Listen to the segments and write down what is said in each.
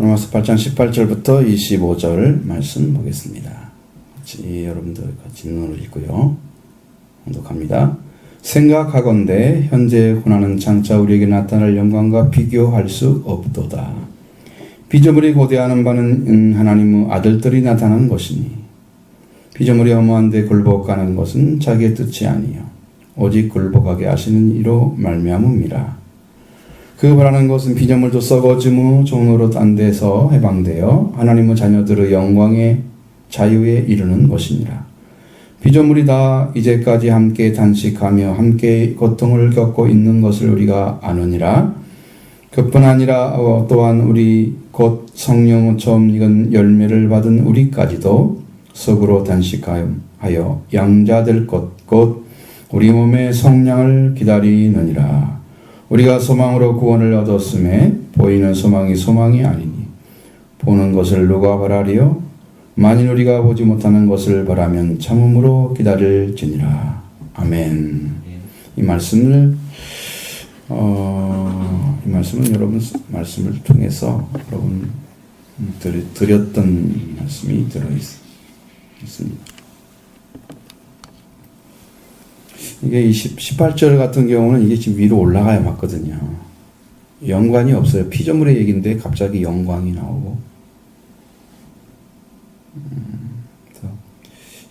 로마서 8장 18절부터 25절 말씀 보겠습니다. 여러분들 같이 눈으로 읽고요.독합니다. 생각하건대 현재 고난은 장차 우리에게 나타날 영광과 비교할 수 없도다. 피조물이 고대하는 바는 하나님의 아들들이 나타난 것이니 피조물이 허무한데 굴복하는 것은 자기의 뜻이 아니요 오직 굴복하게 하시는 이로 말미암음이라. 그 바라는 것은 피조물도 썩어지무 종으로 딴 데서 해방되어 하나님의 자녀들의 영광의 자유에 이르는 것이니라. 피조물이 다 이제까지 함께 단식하며 함께 고통을 겪고 있는 것을 우리가 아느니라. 그뿐 아니라 또한 우리 곧 성령의 처음 익은 열매를 받은 우리까지도 속으로 단식하여 양자될 것 곧 우리 몸의 성량을 기다리느니라. 우리가 소망으로 구원을 얻었음에 보이는 소망이 소망이 아니니 보는 것을 누가 바라리요? 만일 우리가 보지 못하는 것을 바라면 참음으로 기다릴지니라. 아멘. 이 말씀은 여러분 말씀을 통해서 여러분 드렸던 말씀이 들어 있습니다. 이게 18절 같은 경우는 이게 지금 위로 올라가야 맞거든요. 연관이 없어요. 피조물의 얘기인데 갑자기 영광이 나오고.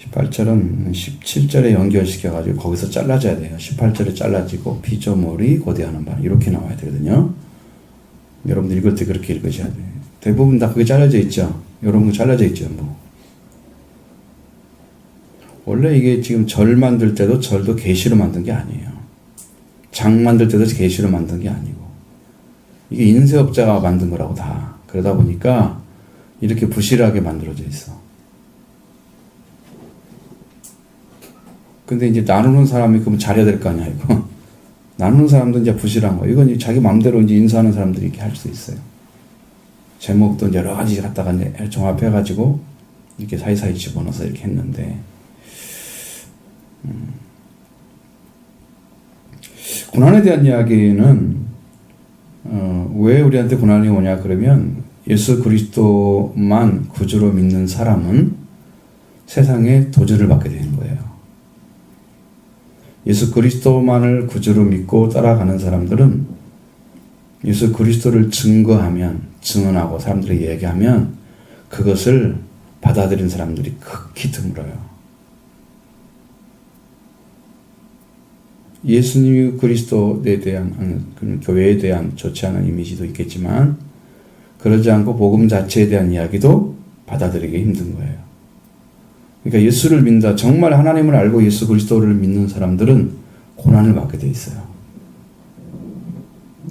18절은 17절에 연결시켜가지고 거기서 잘라져야 돼요. 18절에 잘라지고 피조물이 고대하는 바 이렇게 나와야 되거든요. 여러분들 읽을 때 그렇게 읽으셔야 돼요. 대부분 다 그게 잘라져 있죠. 여러분 잘라져 있죠. 원래 이게 지금 절 만들 때도 절도 계시로 만든 게 아니에요. 장 만들 때도 계시로 만든 게 아니고 이게 인쇄업자가 만든 거라고 다. 그러다 보니까 이렇게 부실하게 만들어져 있어. 근데 이제 나누는 사람이 그럼 잘해야 될 거 아니야, 이거. 나누는 사람도 이제 부실한 거. 이건 자기 마음대로 이제 인수하는 사람들이 이렇게 할 수 있어요. 제목도 여러 가지 갖다가 종합해가지고 이렇게 사이사이 집어넣어서 이렇게 했는데, 고난에 대한 이야기는 왜 우리한테 고난이 오냐 그러면 예수 그리스도만 구주로 믿는 사람은 세상에 도주를 받게 되는 거예요. 예수 그리스도만을 구주로 믿고 따라가는 사람들은 예수 그리스도를 증언하고 사람들이 얘기하면 그것을 받아들인 사람들이 극히 드물어요. 예수님 그리스도에 대한 교회에 대한 좋지 않은 이미지도 있겠지만 그러지 않고 복음 자체에 대한 이야기도 받아들이기 힘든 거예요. 그러니까 예수를 믿는다. 정말 하나님을 알고 예수 그리스도를 믿는 사람들은 고난을 받게 돼 있어요.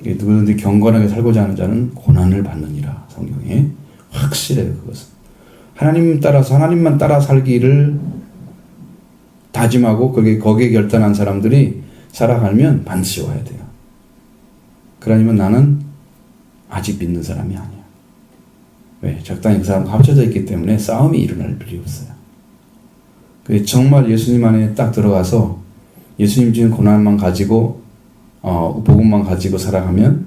누구든지 경건하게 살고자 하는 자는 고난을 받느니라. 성경에 확실해요. 그것은 하나님만 따라 살기를 다짐하고 거기에 결단한 사람들이 살아가면 반드시 와야 돼요. 그러면 나는 아직 믿는 사람이 아니야. 왜? 적당히 그 사람과 합쳐져 있기 때문에 싸움이 일어날 필요 없어요. 정말 예수님 안에 딱 들어가서 예수님 주신 고난만 가지고 복음만 가지고 살아가면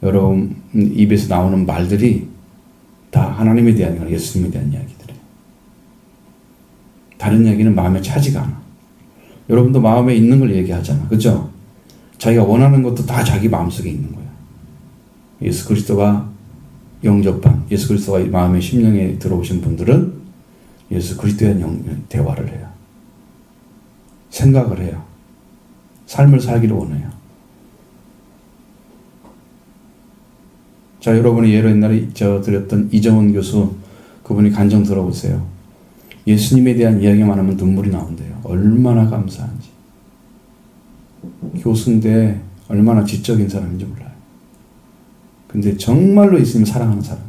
여러분 입에서 나오는 말들이 다 하나님에 대한 거나 예수님에 대한 이야기들이에요. 다른 이야기는 마음에 차지가 않아. 여러분도 마음에 있는 걸 얘기하잖아. 그죠? 자기가 원하는 것도 다 자기 마음속에 있는 거야. 예수 그리스도가 영접한, 예수 그리스도가 마음의 심령에 들어오신 분들은 예수 그리스도에 대한 대화를 해요. 생각을 해요. 삶을 살기를 원해요. 자, 여러분이 예로 옛날에 드렸던 이정훈 교수, 그분이 간증 들어보세요. 예수님에 대한 이야기만 하면 눈물이 나온대요. 얼마나 감사한지. 교수인데 얼마나 지적인 사람인지 몰라요. 근데 정말로 예수님을 사랑하는 사람.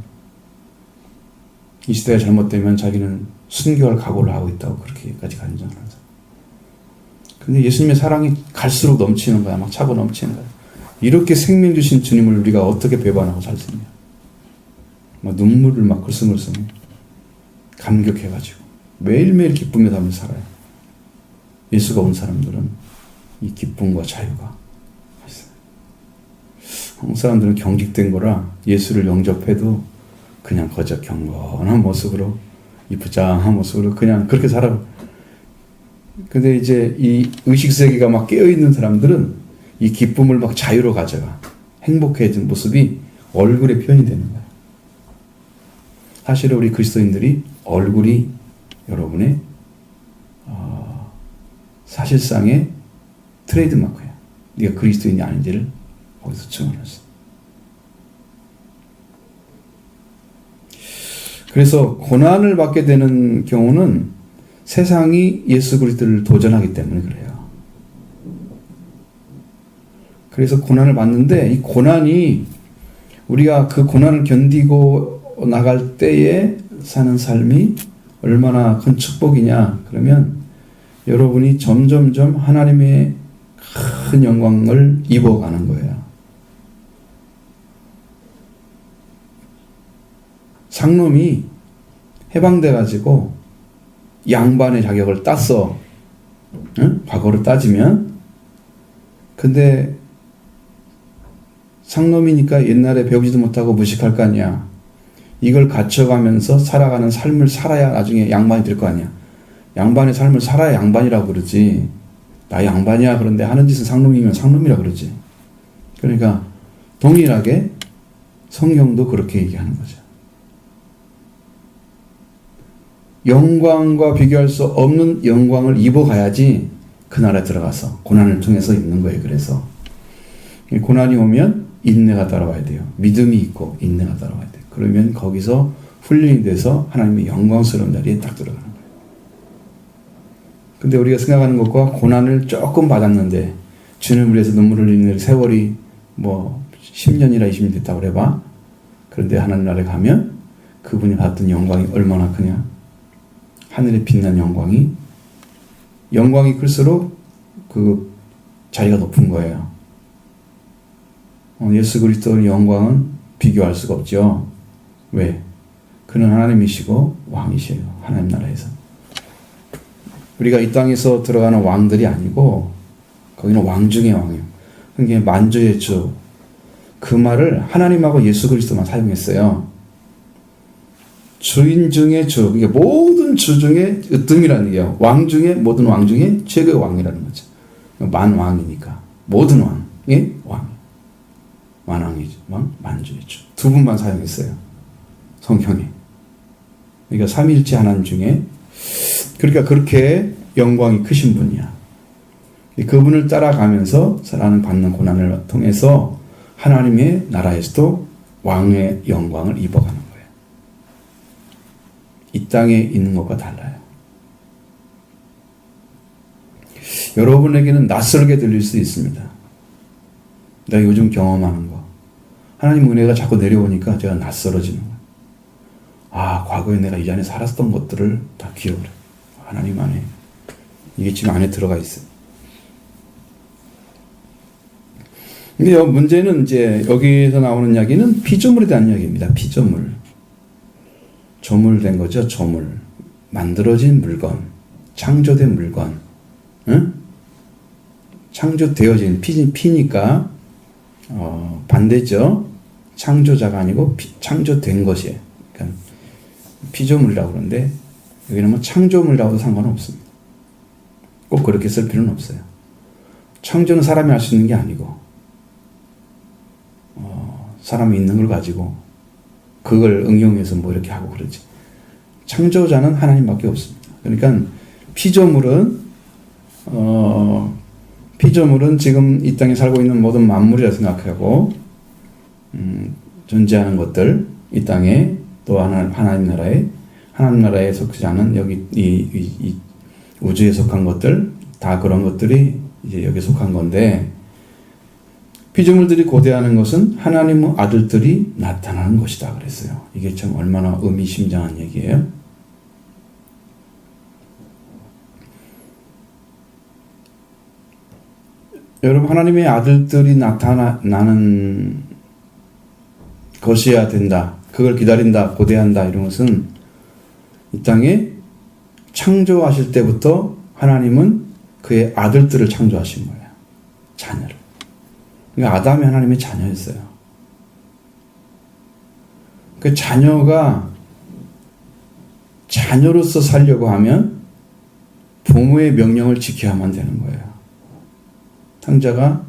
이 시대가 잘못되면 자기는 순교할 각오를 하고 있다고 그렇게까지 간증을 하는 사람. 근데 예수님의 사랑이 갈수록 넘치는 거야. 막 차고 넘치는 거야. 이렇게 생명 주신 주님을 우리가 어떻게 배반하고 살 수 있냐. 막 눈물을 막 글썽글썽 감격해가지고 매일매일 기쁨에 담을 살아요. 예수가 온 사람들은 이 기쁨과 자유가 있어요. 한국 사람들은 경직된 거라 예수를 영접해도 그냥 거저 경건한 모습으로, 이 부장한 모습으로 그냥 그렇게 살아. 근데 이제 이 의식세계가 막 깨어있는 사람들은 이 기쁨을 막 자유로 가져가. 행복해진 모습이 얼굴에 표현이 되는 거야. 사실은 우리 그리스도인들이 얼굴이 여러분의 사실상의 트레이드마크야. 네가 그리스도인이 아닌지를 거기서 증언했어. 그래서 고난을 받게 되는 경우는 세상이 예수 그리스도를 도전하기 때문에 그래요. 그래서 고난을 받는데 이 고난이 우리가 그 고난을 견디고 나갈 때에 사는 삶이 얼마나 큰 축복이냐. 그러면 여러분이 점점점 하나님의 큰 영광을 입어가는 거예요. 상놈이 해방돼가지고 양반의 자격을 땄어. 응? 과거로 따지면. 근데 상놈이니까 옛날에 배우지도 못하고 무식할 거 아니야. 이걸 갖춰가면서 살아가는 삶을 살아야 나중에 양반이 될 거 아니야. 양반의 삶을 살아야 양반이라고 그러지. 나 양반이야. 그런데 하는 짓은 상놈이면 상놈이라고 그러지. 그러니까 동일하게 성경도 그렇게 얘기하는 거죠. 영광과 비교할 수 없는 영광을 입어가야지 그 나라에 들어가서 고난을 통해서 입는 거예요. 그래서 고난이 오면 인내가 따라와야 돼요. 믿음이 있고 인내가 따라와야 돼요. 그러면 거기서 훈련이 돼서 하나님의 영광스러운 자리에 딱 들어가는 거예요. 근데 우리가 생각하는 것과 고난을 조금 받았는데 주님을 위해서 눈물을 흘리는 세월이 뭐 10년이나 20년 됐다고 그래봐. 그런데 하나님 나라에 가면 그분이 받던 영광이 얼마나 크냐. 하늘에 빛난 영광이 클수록 그 자리가 높은 거예요. 예수 그리스도의 영광은 비교할 수가 없죠. 왜? 그는 하나님이시고 왕이시에요. 하나님 나라에서. 우리가 이 땅에서 들어가는 왕들이 아니고 거기는 왕 중의 왕이에요. 그게 만주의 주. 그 말을 하나님하고 예수 그리스도만 사용했어요. 주인 중에 주. 이게 모든 주 중에 으뜸이라는 얘기예요. 왕 중에 모든 왕 중에 최고의 왕이라는 거죠. 만왕이니까 모든 왕의 왕. 만왕이죠. 왕, 만주의 주. 두 분만 사용했어요. 성경에. 그러니까 삼위일체 하나님 중에 그러니까 그렇게 영광이 크신 분이야. 그분을 따라가면서 사람은 받는 고난을 통해서 하나님의 나라에서도 왕의 영광을 입어가는 거예요. 이 땅에 있는 것과 달라요. 여러분에게는 낯설게 들릴 수 있습니다. 내가 요즘 경험하는 거. 하나님 은혜가 자꾸 내려오니까 제가 낯설어지는 거예요. 아, 과거에 내가 이 안에 살았던 것들을 다 기억을 해요. 하나님 안에. 이게 지금 안에 들어가 있어요. 근데 문제는 이제 여기서 나오는 이야기는 피조물에 대한 이야기입니다. 피조물. 조물된 거죠. 조물. 만들어진 물건. 창조된 물건. 응? 창조되어진 피니까 반대죠. 창조자가 아니고 창조된 것이에요. 그러니까 피조물이라고 그러는데 여기는 뭐 창조물이라고도 상관은 없습니다. 꼭 그렇게 쓸 필요는 없어요. 창조는 사람이 할 수 있는 게 아니고 사람이 있는 걸 가지고 그걸 응용해서 뭐 이렇게 하고 그러지. 창조자는 하나님밖에 없습니다. 그러니까 피조물은 지금 이 땅에 살고 있는 모든 만물이라 생각하고 존재하는 것들 이 땅에 또 하나님 나라에 속하지 않은 여기 이 우주에 속한 것들 다 그런 것들이 이제 여기에 속한 건데 피조물들이 고대하는 것은 하나님의 아들들이 나타나는 것이다 그랬어요. 이게 참 얼마나 의미심장한 얘기예요. 여러분 하나님의 아들들이 나타나는 것이어야 된다. 그걸 기다린다. 고대한다. 이런 것은 이 땅에 창조하실 때부터 하나님은 그의 아들들을 창조하신 거예요. 자녀를. 그러니까 아담이 하나님의 자녀였어요. 그 자녀가 자녀로서 살려고 하면 부모의 명령을 지켜야만 되는 거예요. 탕자가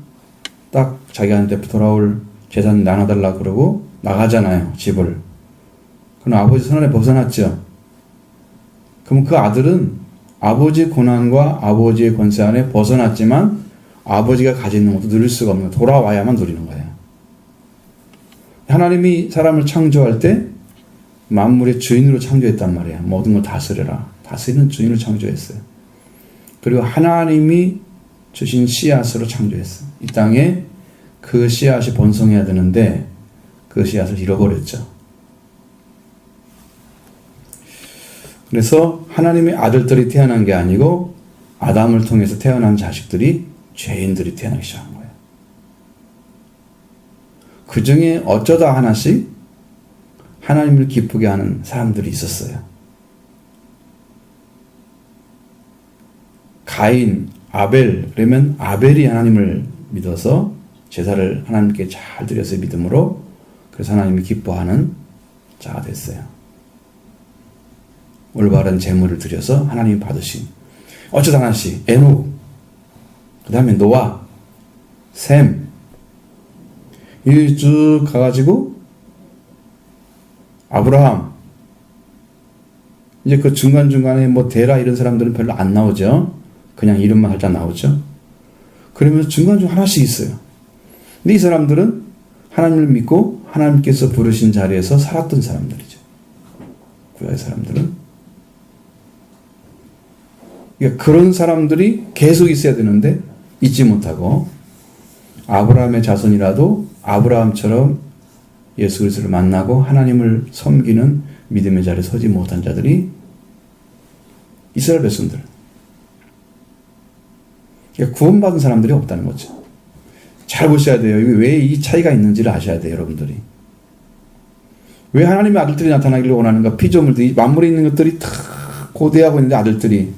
딱 자기한테 돌아올 재산 나눠달라고 그러고 나가잖아요, 집을. 그럼 아버지 손안에 벗어났죠. 그럼 그 아들은 아버지의 고난과 아버지의 권세 안에 벗어났지만 아버지가 가지는 것도 누릴 수가 없는 거예요. 돌아와야만 누리는 거예요. 하나님이 사람을 창조할 때 만물의 주인으로 창조했단 말이에요. 모든 걸 다스려라. 다스리는 주인으로 창조했어요. 그리고 하나님이 주신 씨앗으로 창조했어요. 이 땅에 그 씨앗이 번성해야 되는데 그 씨앗을 잃어버렸죠. 그래서 하나님의 아들들이 태어난 게 아니고 아담을 통해서 태어난 자식들이 죄인들이 태어나기 시작한 거예요. 그 중에 어쩌다 하나씩 하나님을 기쁘게 하는 사람들이 있었어요. 가인, 아벨, 그러면 아벨이 하나님을 믿어서 제사를 하나님께 잘 드렸어요. 믿음으로. 그래서 하나님이 기뻐하는 자가 됐어요. 올바른 제물을 드려서 하나님이 받으신. 어쩌다 하나씩 에녹, 그 다음에 노아, 셈, 이 쭉 가가지고 아브라함, 이제 그 중간중간에 뭐 데라 이런 사람들은 별로 안 나오죠. 그냥 이름만 살짝 나오죠. 그러면서 중간중간 하나씩 있어요. 근데 이 사람들은 하나님을 믿고 하나님께서 부르신 자리에서 살았던 사람들이죠. 구약의 사람들은. 그러니까 그런 사람들이 계속 있어야 되는데 잊지 못하고 아브라함의 자손이라도 아브라함처럼 예수 그리스도를 만나고 하나님을 섬기는 믿음의 자리에 서지 못한 자들이 이스라엘 백성들. 그러니까 구원받은 사람들이 없다는 거죠. 잘 보셔야 돼요. 왜 이 차이가 있는지를 아셔야 돼요, 여러분들이. 왜 하나님의 아들들이 나타나기를 원하는가? 피조물들이, 만물에 있는 것들이 다 고대하고 있는데 아들들이.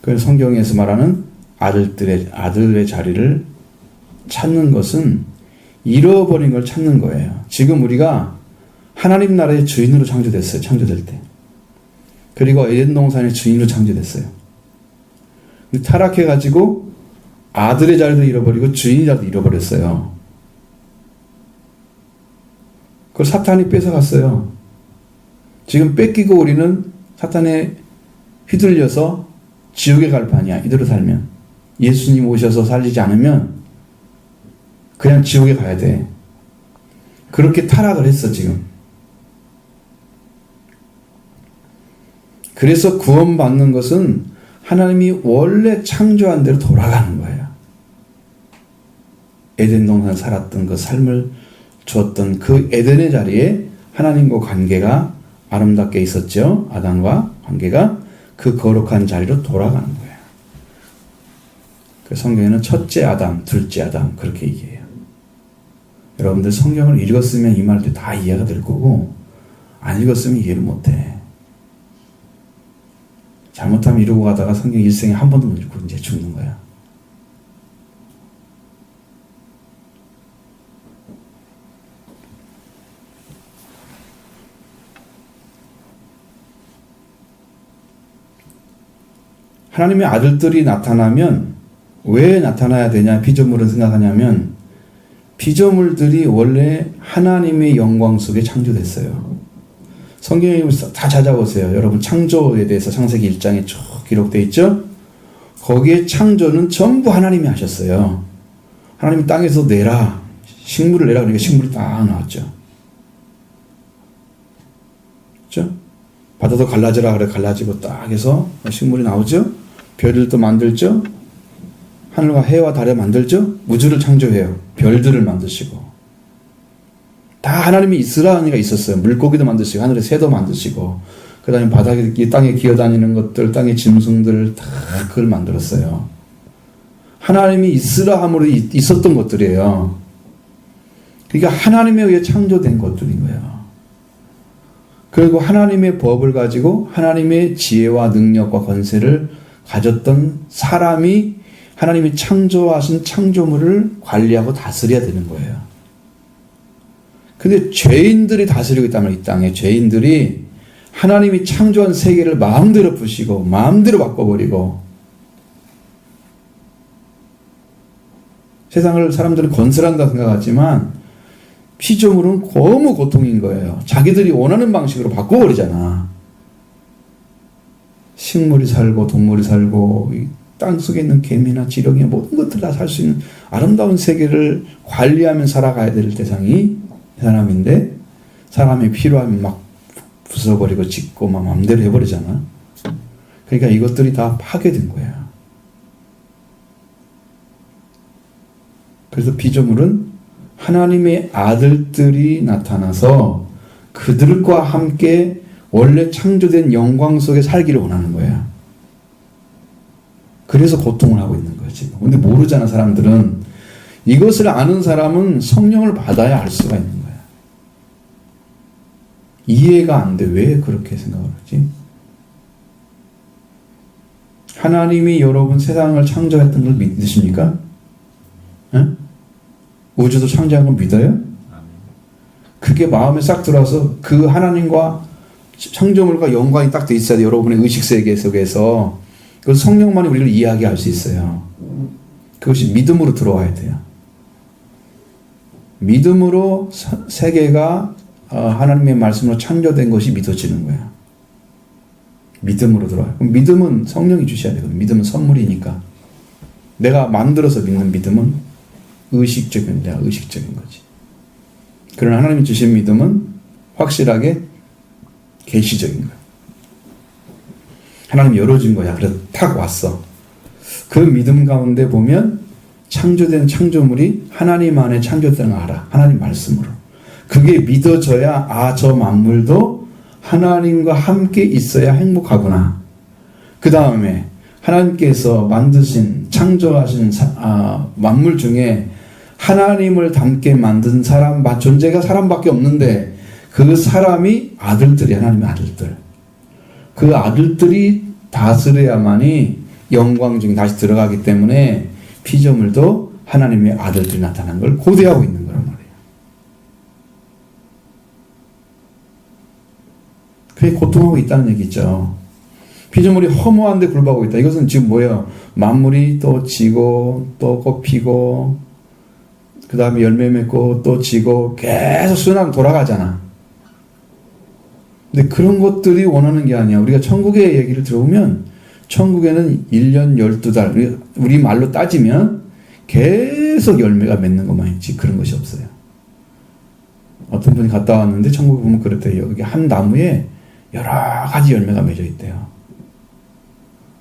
그래서 성경에서 말하는 아들의 자리를 찾는 것은 잃어버린 걸 찾는 거예요. 지금 우리가 하나님 나라의 주인으로 창조됐어요. 창조될 때. 그리고 에덴 동산의 주인으로 창조됐어요. 타락해가지고 아들의 자리도 잃어버리고 주인의 자리도 잃어버렸어요. 그걸 사탄이 뺏어갔어요. 지금 뺏기고 우리는 사탄에 휘둘려서 지옥에 갈 판이야. 이대로 살면. 예수님 오셔서 살리지 않으면 그냥 지옥에 가야 돼. 그렇게 타락을 했어, 지금. 그래서 구원받는 것은 하나님이 원래 창조한 대로 돌아가는 거예요. 에덴 동산 살았던 그 삶을 주었던 그 에덴의 자리에 하나님과 관계가 아름답게 있었죠. 아담과 관계가 그 거룩한 자리로 돌아가는 거예요. 그 성경에는 첫째 아담, 둘째 아담 그렇게 얘기해요. 여러분들 성경을 읽었으면 이 말들 다 이해가 될 거고 안 읽었으면 이해를 못해. 잘못하면 이러고 가다가 성경 일생에 한 번도 못 읽고 이제 죽는 거야. 하나님의 아들들이 나타나면 왜 나타나야 되냐 피조물은 생각하냐면 피조물들이 원래 하나님의 영광 속에 창조됐어요. 성경에 다 찾아보세요. 여러분 창조에 대해서 창세기 1장에 쭉 기록되어 있죠. 거기에 창조는 전부 하나님이 하셨어요. 하나님이 땅에서 내라 식물을 내라 그러니까 식물이 딱 나왔죠. 그렇죠? 바다도 갈라져라 그래 갈라지고 딱 해서 식물이 나오죠. 별들도 만들죠. 하늘과 해와 달을 만들죠. 우주를 창조해요. 별들을 만드시고 다 하나님이 있으라 하니까 있었어요. 물고기도 만드시고 하늘의 새도 만드시고 그 다음에 바닥에 이 땅에 기어다니는 것들 땅의 짐승들 다 그걸 만들었어요. 하나님이 있으라 함으로 있었던 것들이에요. 그러니까 하나님에 의해 창조된 것들인 거예요. 그리고 하나님의 법을 가지고 하나님의 지혜와 능력과 권세를 가졌던 사람이 하나님이 창조하신 창조물을 관리하고 다스려야 되는 거예요. 근데 죄인들이 다스리고 있다면 이 땅에 죄인들이 하나님이 창조한 세계를 마음대로 부시고 마음대로 바꿔버리고 세상을 사람들은 건설한다 생각하지만 피조물은 너무 고통인 거예요. 자기들이 원하는 방식으로 바꿔버리잖아. 식물이 살고 동물이 살고 땅 속에 있는 개미나 지렁이 모든 것들 다 살 수 있는 아름다운 세계를 관리하며 살아가야 될 대상이 사람인데 사람이 필요하면 막 부숴버리고 짓고 막 마음대로 해버리잖아. 그러니까 이것들이 다 파괴된 거야. 그래서 피조물은 하나님의 아들들이 나타나서 그들과 함께 원래 창조된 영광 속에 살기를 원하는 거야. 그래서 고통을 하고 있는 거야 지금. 근데 모르잖아 사람들은. 이것을 아는 사람은 성령을 받아야 알 수가 있는 거야. 이해가 안 돼. 왜 그렇게 생각을 하지? 하나님이 여러분 세상을 창조했던 걸 믿으십니까? 에? 우주도 창조한 걸 믿어요? 그게 마음에 싹 들어와서 그 하나님과 창조물과 연관이 딱 돼 있어야 돼. 여러분의 의식세계 속에서. 그 성령만이 우리를 이해하게 수 있어요. 그것이 믿음으로 들어와야 돼요. 믿음으로 세계가 하나님의 말씀으로 창조된 것이 믿어지는 거야. 믿음으로 들어와요. 그럼 믿음은 성령이 주셔야 되거든요. 믿음은 선물이니까. 내가 만들어서 믿는 믿음은 의식적인 거지. 그러나 하나님이 주신 믿음은 확실하게 계시적인 거야. 하나님이 열어준 거야. 그래서 탁 왔어. 그 믿음 가운데 보면 창조된 창조물이 하나님 안에 창조된 걸 알아. 하나님 말씀으로. 그게 믿어져야 저 만물도 하나님과 함께 있어야 행복하구나. 그 다음에 하나님께서 만드신 창조하신 만물 중에 하나님을 닮게 만든 사람 존재가 사람밖에 없는데 그 사람이 아들들이 하나님의 아들들. 그 아들들이 다스려야만이 영광 중에 다시 들어가기 때문에 피조물도 하나님의 아들들이 나타난 걸 고대하고 있는 거란 말이에요. 그게 고통하고 있다는 얘기죠. 피조물이 허무한데 굴복하고 있다. 이것은 지금 뭐예요? 만물이 또 지고 또 꽃 피고 그 다음에 열매 맺고 또 지고 계속 순환 돌아가잖아. 근데 그런 것들이 원하는 게 아니야. 우리가 천국의 얘기를 들어보면 천국에는 1년 12달 우리 말로 따지면 계속 열매가 맺는 것만 있지 그런 것이 없어요. 어떤 분이 갔다 왔는데 천국에 보면 그렇대요. 여기 한 나무에 여러 가지 열매가 맺어 있대요.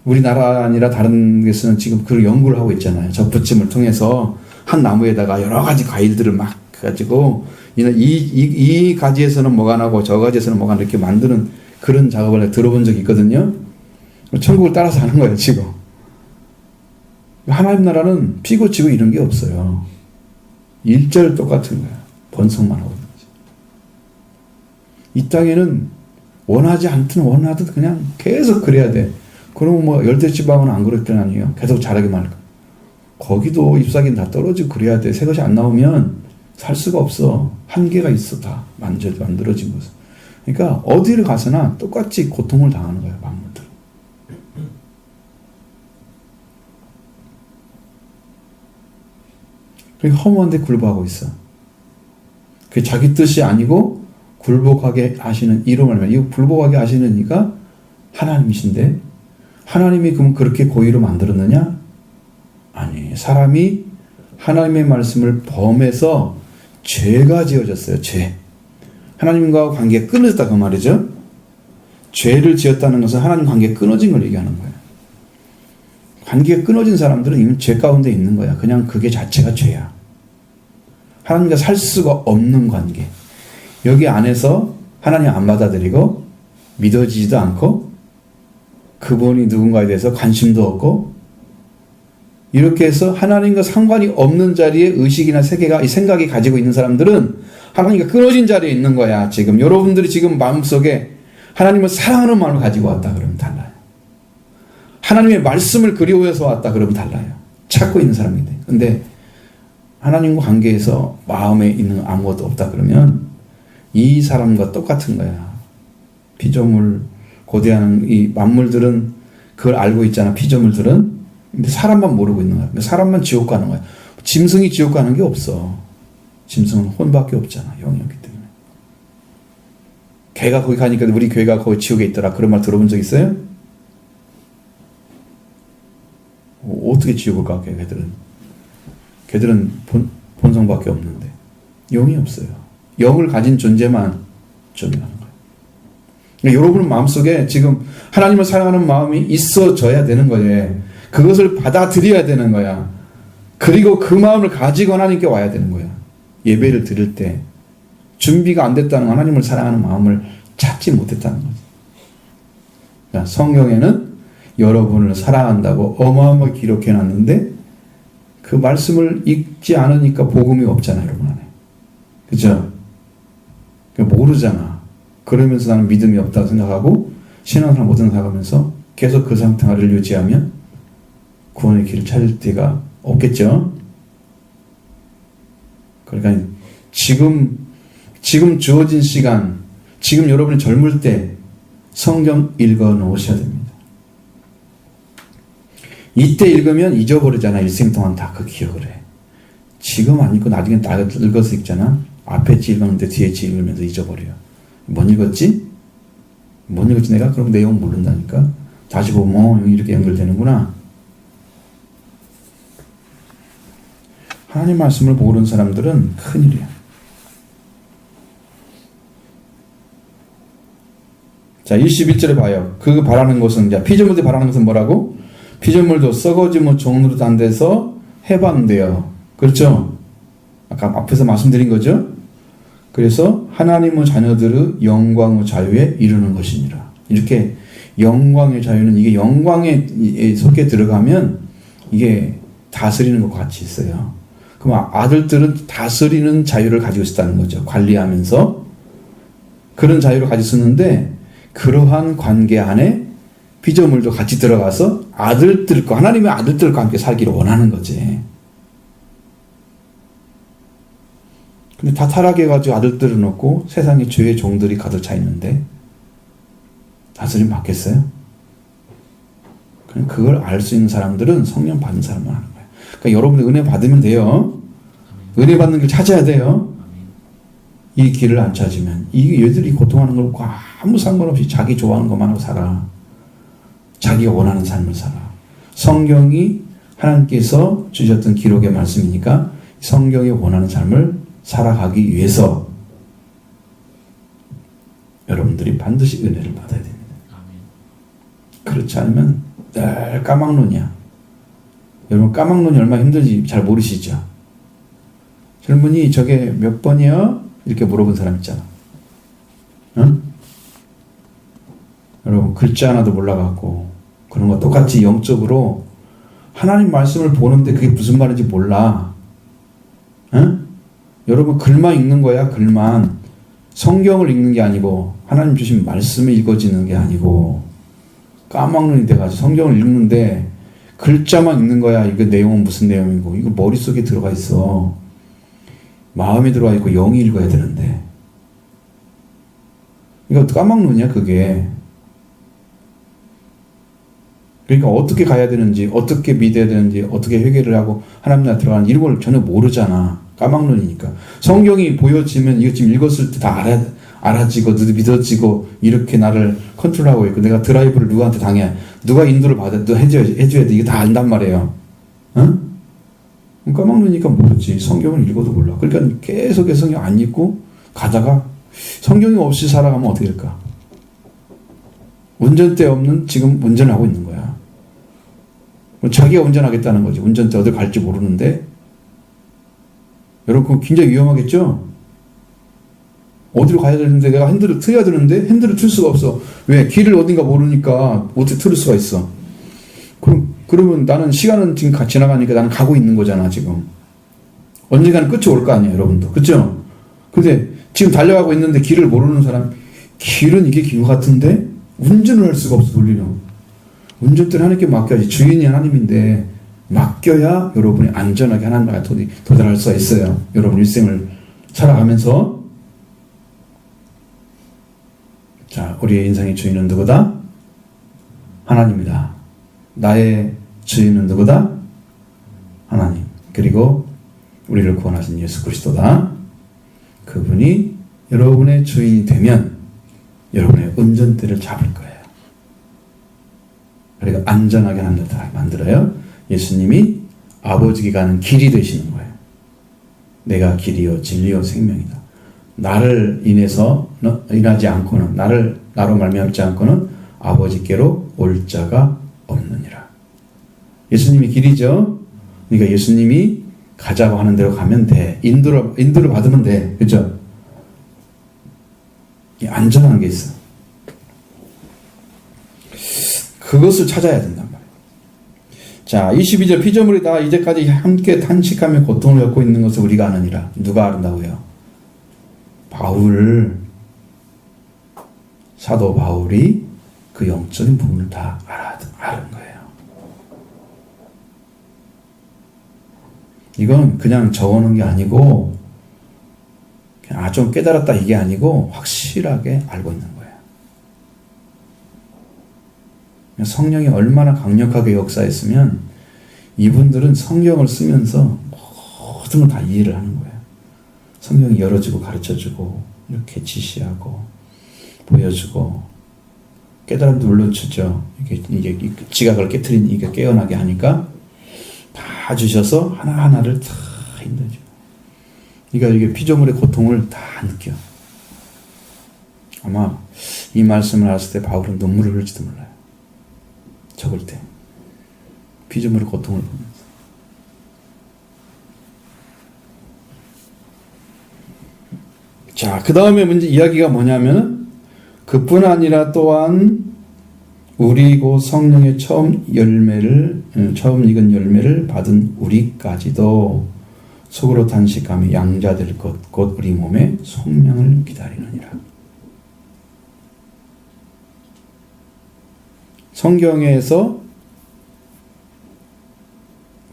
우리나라 아니라 다른 데서는 지금 그 연구를 하고 있잖아요. 접붙임을 통해서 한 나무에다가 여러 가지 과일들을 막 가지고 이 가지에서는 뭐가 나고 저 가지에서는 뭐가 이렇게 만드는 그런 작업을 들어본 적이 있거든요. 천국을 따라서 하는 거예요 지금. 하나님 나라는 피고 지고 이런 게 없어요. 일절 똑같은 거야. 번성만 하고 있는 거지. 이 땅에는 원하지 않든 원하든 그냥 계속 그래야 돼. 그러면 뭐 열대지방은 안 그럴 땐 아니에요. 계속 자라게 말고. 거기도 잎사귀는 다 떨어지고 그래야 돼. 새 것이 안 나오면 살 수가 없어. 한계가 있어. 다 만들어진 것은. 그러니까 어디를 가서나 똑같이 고통을 당하는 거예요. 만물들. 그러니까 허무한데 굴복하고 있어. 그게 자기 뜻이 아니고 굴복하게 하시는 이름을 말이야. 이 굴복하게 하시는 이가 하나님이신데 하나님이 그럼 그렇게 고의로 만들었느냐? 아니. 사람이 하나님의 말씀을 범해서 죄가 지어졌어요. 죄. 하나님과 관계가 끊어졌다 그 말이죠. 죄를 지었다는 것은 하나님 관계가 끊어진 걸 얘기하는 거예요. 관계가 끊어진 사람들은 이미 죄 가운데 있는 거야. 그냥 그게 자체가 죄야. 하나님과 살 수가 없는 관계. 여기 안에서 하나님 안 받아들이고 믿어지지도 않고 그분이 누군가에 대해서 관심도 없고 이렇게 해서 하나님과 상관이 없는 자리에 의식이나 세계가 이 생각이 가지고 있는 사람들은 하나님과 끊어진 자리에 있는 거야. 지금 여러분들이 지금 마음속에 하나님을 사랑하는 마음을 가지고 왔다 그러면 달라요. 하나님의 말씀을 그리워해서 왔다 그러면 달라요. 찾고 있는 사람인데. 근데 하나님과 관계에서 마음에 있는 아무것도 없다 그러면 이 사람과 똑같은 거야. 피조물, 고대한 이 만물들은 그걸 알고 있잖아. 피조물들은. 근데 사람만 모르고 있는 거야. 사람만 지옥 가는 거야. 짐승이 지옥 가는 게 없어. 짐승은 혼밖에 없잖아. 영이 없기 때문에. 개가 거기 가니까 우리 개가 거기 지옥에 있더라. 그런 말 들어본 적 있어요? 어떻게 지옥을 가, 개들은? 개들은 본성밖에 없는데. 영이 없어요. 영을 가진 존재만 존재하는 거예요. 그러니까 여러분 마음속에 지금 하나님을 사랑하는 마음이 있어져야 되는 거예요. 그것을 받아들여야 되는 거야. 그리고 그 마음을 가지고 하나님께 와야 되는 거야. 예배를 드릴 때 준비가 안 됐다는 건 하나님을 사랑하는 마음을 찾지 못했다는 거지. 그러니까 성경에는 여러분을 사랑한다고 어마어마하게 기록해놨는데 그 말씀을 읽지 않으니까 복음이 없잖아, 여러분 안에. 그죠? 모르잖아. 그러면서 나는 믿음이 없다고 생각하고 신앙생활 못하는 생각하면서 계속 그 상태를 유지하면 구원의 길을 찾을 때가 없겠죠? 그러니까 지금 주어진 시간, 지금 여러분이 젊을 때 성경 읽어 놓으셔야 됩니다. 이때 읽으면 잊어버리잖아. 일생 동안 다 그 기억을 해. 지금 안 읽고 나중에 다 읽어서 읽잖아. 앞에 지 읽었는데 뒤에 지 읽으면서 잊어버려요. 뭔 읽었지? 뭔 읽었지 내가? 그럼 내용 모른다니까. 다시 보면 이렇게 연결되는구나. 하나님 말씀을 모르는 사람들은 큰일이야. 자, 21절에 봐요. 그 바라는 것은, 자, 피조물들이 바라는 것은 뭐라고? 피조물도 썩어지면 종으로 단 데서 해방돼요. 그렇죠? 아까 앞에서 말씀드린 거죠? 그래서 하나님의 자녀들의 영광의 자유에 이르는 것이니라. 이렇게 영광의 자유는 이게 영광에 속에 들어가면 이게 다스리는 것과 같이 있어요. 그럼 아들들은 다스리는 자유를 가지고 있다는 거죠. 관리하면서. 그런 자유를 가지고 있었는데 그러한 관계 안에 피조물도 같이 들어가서 아들들과 하나님의 아들들과 함께 살기를 원하는 거지. 근데 다 타락해가지고 아들들은 없고 세상에 죄의 종들이 가득 차 있는데 다스림 받겠어요? 그냥 그걸 알 수 있는 사람들은 성령 받는 사람만 하는 거예요. 그러니까 여러분들 은혜 받으면 돼요. 은혜 받는 길 찾아야 돼요. 이 길을 안 찾으면 얘들이 고통하는 걸 아무 상관없이 자기 좋아하는 것만 하고 살아. 자기가 원하는 삶을 살아. 성경이 하나님께서 주셨던 기록의 말씀이니까 성경이 원하는 삶을 살아가기 위해서 여러분들이 반드시 은혜를 받아야 됩니다. 그렇지 않으면 늘 까막눈이야. 여러분 까막눈이 얼마나 힘든지 잘 모르시죠? 젊은이 저게 몇 번이요? 이렇게 물어본 사람 있잖아. 응? 여러분 글자 하나도 몰라갖고 그런 거 똑같이 영적으로 하나님 말씀을 보는데 그게 무슨 말인지 몰라. 응? 여러분 글만 읽는 거야. 글만. 성경을 읽는 게 아니고 하나님 주신 말씀이 읽어지는 게 아니고 까막눈이 돼가지고 성경을 읽는데 글자만 읽는 거야. 이거 내용은 무슨 내용이고 이거 머릿속에 들어가 있어. 마음에 들어가 있고 영이 읽어야 되는데 이거 까막눈이야 그게. 그러니까 어떻게 가야 되는지 어떻게 믿어야 되는지 어떻게 회개를 하고 하나님 나라 들어가는 이런 걸 전혀 모르잖아. 까막눈이니까. 성경이 보여지면 이거 지금 읽었을 때 다 알아지고 믿어지고 이렇게 나를 컨트롤하고 있고 내가 드라이브를 누구한테 당해. 누가 인도를 받아. 너 해줘야 돼. 이게 다 안단 말이에요. 응? 까막눈이니까 모르지. 성경을 읽어도 몰라. 그러니까 계속해서 성경 안 읽고 가다가 성경이 없이 살아가면 어떻게 될까? 운전대 없는 지금 운전을 하고 있는 거야. 자기가 운전하겠다는 거지. 운전대 어디 갈지 모르는데 여러분 그거 굉장히 위험하겠죠? 어디로 가야 되는데 내가 핸들을 틀어야 되는데 핸들을 틀 수가 없어. 왜? 길을 어딘가 모르니까 어떻게 틀을 수가 있어. 그러면 나는 시간은 지금 지나가니까 나는 가고 있는 거잖아 지금. 언젠가는 끝이 올 거 아니에요 여러분도. 그렇죠? 근데 지금 달려가고 있는데 길을 모르는 사람 길은 이게 길 같은데 운전을 할 수가 없어 돌리면. 운전대는 하나님께 맡겨야지. 주인이 하나님인데 맡겨야 여러분이 안전하게 하나님 나라에 도달할 수가 있어요. 여러분 일생을 살아가면서. 자, 우리의 인생의 주인은 누구다? 하나님이다. 나의 주인은 누구다? 하나님. 그리고 우리를 구원하신 예수 그리스도다. 그분이 여러분의 주인이 되면 여러분의 운전대를 잡을 거예요. 그리고 안전하게 만들어요. 예수님이 아버지께 가는 길이 되시는 거예요. 내가 길이요 진리요 생명이다. 나를 인하지 않고는 나로 말미암지 않고는 아버지께로 올 자가 없느니라. 예수님이 길이죠. 그러니까 예수님이 가자고 하는 대로 가면 돼. 인도를 받으면 돼. 그렇죠? 안전한 게 있어. 그것을 찾아야 된단 말이에요. 자, 22절 피조물이 다 이제까지 함께 탄식하며 고통을 겪고 있는 것을 우리가 아느니라. 누가 안다고요? 사도 바울이 그 영적인 부분을 다 아는 거예요. 이건 그냥 적어놓은 게 아니고 그냥 좀 깨달았다 이게 아니고 확실하게 알고 있는 거예요. 성령이 얼마나 강력하게 역사했으면 이분들은 성경을 쓰면서 모든 걸 다 이해를 하는 거예요. 성경이 열어주고 가르쳐주고 이렇게 지시하고 보여주고 깨달음도 물론주죠. 이게 지각을 깨트린 이게 깨어나게 하니까 다 주셔서 하나하나를 다 힘들죠. 그러니까 이게 피조물의 고통을 다 느껴. 아마 이 말씀을 알았을 때 바울은 눈물을 흘릴지도 몰라요. 적을 때 피조물의 고통을 보면서. 자, 그 다음에 문제 이야기가 뭐냐면은 그뿐 아니라 또한 우리 곧 성령의 처음 익은 열매를 받은 우리까지도 속으로 탄식하며 양자될 것 곧 우리 몸의 속량을 기다리느니라. 성경에서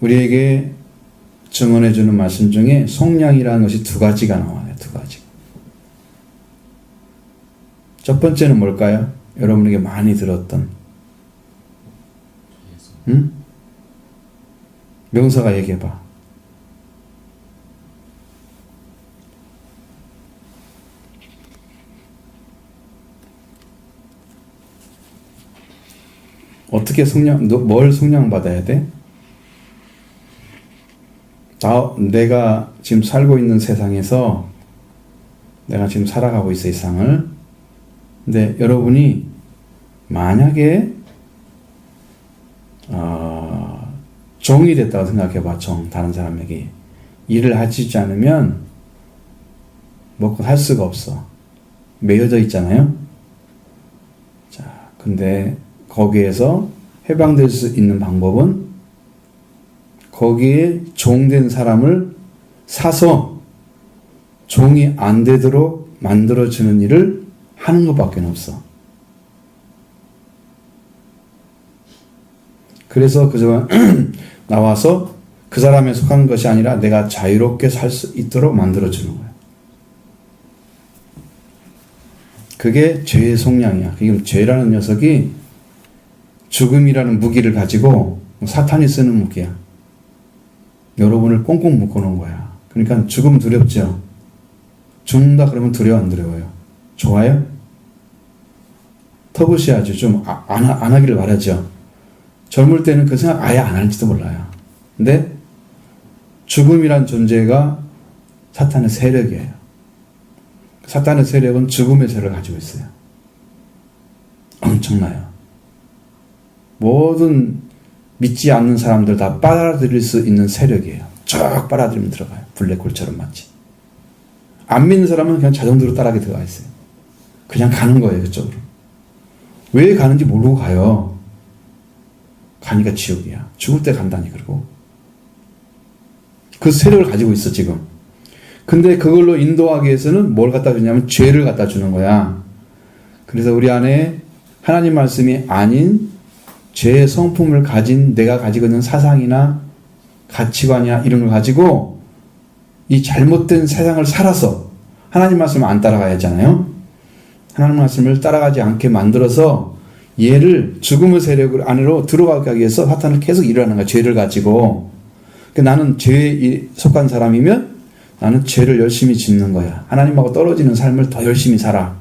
우리에게 증언해 주는 말씀 중에 속량이라는 것이 두 가지가 나와요. 두 가지. 첫 번째는 뭘까요? 여러분에게 많이 들었던 명사가 얘기해봐. 어떻게 뭘 속량받아야 돼? 내가 지금 살고 있는 세상에서 내가 지금 살아가고 있어, 이 세상을. 근데 여러분이 만약에 종이 됐다고 생각해봐. 다른 사람에게 일을 하지 않으면 먹고 살 수가 없어. 매여져 있잖아요. 자, 근데 거기에서 해방될 수 있는 방법은 거기에 종된 사람을 사서 종이 안 되도록 만들어주는 일을 하는 것밖에 없어. 그래서 그저 나와서 그 사람에 속한 것이 아니라 내가 자유롭게 살 수 있도록 만들어주는 거야. 그게 죄의 속량이야. 그게 죄라는 녀석이 죽음이라는 무기를 가지고 사탄이 쓰는 무기야. 여러분을 꽁꽁 묶어놓은 거야. 그러니까 죽음 두렵죠? 죽는다 그러면 두려워 안 두려워요? 좋아요? 터부시하죠. 좀 안 하기를 바라죠. 젊을 때는 그 생각 아예 안 할지도 몰라요. 근데 죽음이란 존재가 사탄의 세력이에요. 사탄의 세력은 죽음의 세력을 가지고 있어요. 엄청나요. 모든 믿지 않는 사람들 다 빨아들일 수 있는 세력이에요. 쭉 빨아들이면 들어가요. 블랙홀처럼 마치. 안 믿는 사람은 그냥 자동으로 따라하게 들어가 있어요. 그냥 가는 거예요, 그쪽으로. 왜 가는지 모르고 가요. 가니까 지옥이야. 죽을 때 간다니. 그리고 그 세력을 가지고 있어 지금. 근데 그걸로 인도하기 위해서는 뭘 갖다 주냐면 죄를 갖다 주는 거야. 그래서 우리 안에 하나님 말씀이 아닌 죄의 성품을 가진 내가 가지고 있는 사상이나 가치관이나 이런 걸 가지고 이 잘못된 세상을 살아서 하나님 말씀을 안 따라가야 하잖아요. 하나님 말씀을 따라가지 않게 만들어서 얘를 죽음의 세력을 안으로 들어가게 하기 위해서 사탄을 계속 일을 하는 거야. 죄를 가지고. 그러니까 나는 죄에 속한 사람이면 나는 죄를 열심히 짓는 거야. 하나님하고 떨어지는 삶을 더 열심히 살아.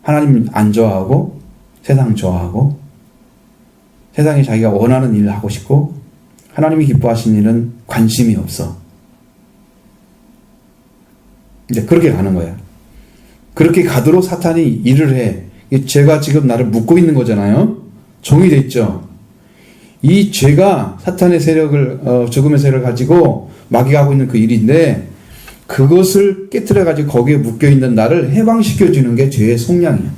하나님 안 좋아하고 세상 좋아하고 세상이 자기가 원하는 일을 하고 싶고 하나님이 기뻐하신 일은 관심이 없어. 이제 그렇게 가는 거야. 그렇게 가도록 사탄이 일을 해. 죄가 지금 나를 묶고 있는 거잖아요. 종이 됐죠. 이 죄가 사탄의 세력을 죽음의 세력을 가지고 마귀가 하고 있는 그 일인데 그것을 깨트려 가지고 거기에 묶여 있는 나를 해방시켜 주는 게 죄의 속량이야.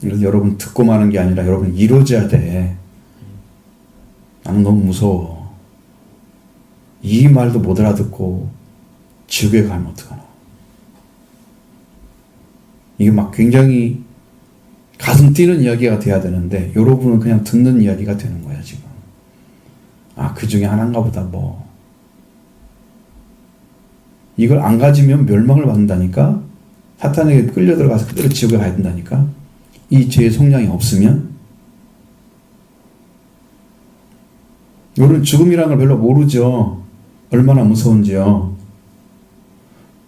그래서 여러분 듣고 마는 게 아니라 여러분 이루어져야 돼. 나는 너무 무서워. 이 말도 못 알아듣고 지옥에 가면 어떡하나. 이게 막 굉장히 가슴 뛰는 이야기가 돼야 되는데 여러분은 그냥 듣는 이야기가 되는 거야 지금. 아, 그 중에 하나인가 보다 뭐. 이걸 안 가지면 멸망을 받는다니까. 사탄에게 끌려 들어가서 그대로 지옥에 가야 된다니까. 이 죄의 속량이 없으면. 여러분 죽음이라는 걸 별로 모르죠. 얼마나 무서운지요.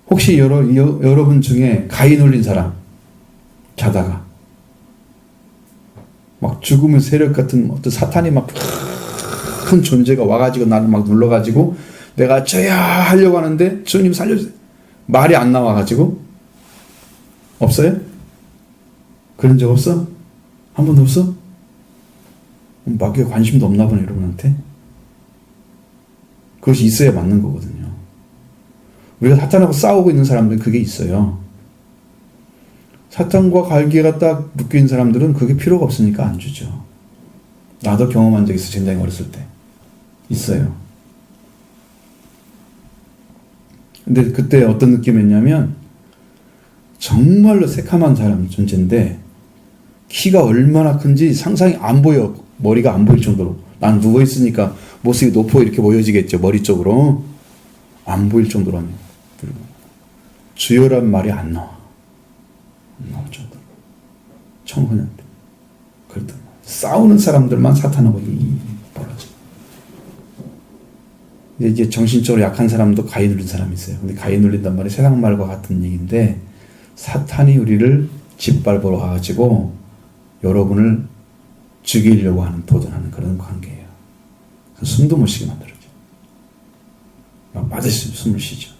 혹시 여러분 중에 가위 눌린 사람 자다가 막 죽음의 세력 같은 어떤 사탄이 막 큰 존재가 와가지고 나를 막 눌러가지고 내가 저야 하려고 하는데 주님 살려주세요. 말이 안 나와가지고 없어요? 그런 적 없어? 한 번도 없어? 마귀가 관심도 없나 보네 여러분한테. 그것이 있어야 맞는 거거든요. 우리가 사탄하고 싸우고 있는 사람들은 그게 있어요. 사탄과 갈기가 딱 묶여있는 사람들은 그게 필요가 없으니까 안 주죠. 나도 경험한 적 있어. 굉장히 어렸을 때 있어요. 근데 그때 어떤 느낌이었냐면 정말로 새카만 사람 존재인데 키가 얼마나 큰지 상상이 안 보여. 머리가 안 보일 정도로. 난 누워있으니까 모습이 높고 이렇게 보여지겠죠. 머리 쪽으로. 안 보일 정도로 하면. 주여란 말이 안 나와. 안 나올 정도로. 청소년 때. 그랬던 거야. 싸우는 사람들만 사탄하고 벌어져. 이제 정신적으로 약한 사람도 가위 눌린 사람이 있어요. 근데 가위 눌린단 말이 세상 말과 같은 얘기인데 사탄이 우리를 짓밟으러 가가지고 여러분을 죽이려고 하는 도전하는 그런 관계예요. 숨도 못 쉬게 만들어져. 막 맞으시면 숨을 쉬죠.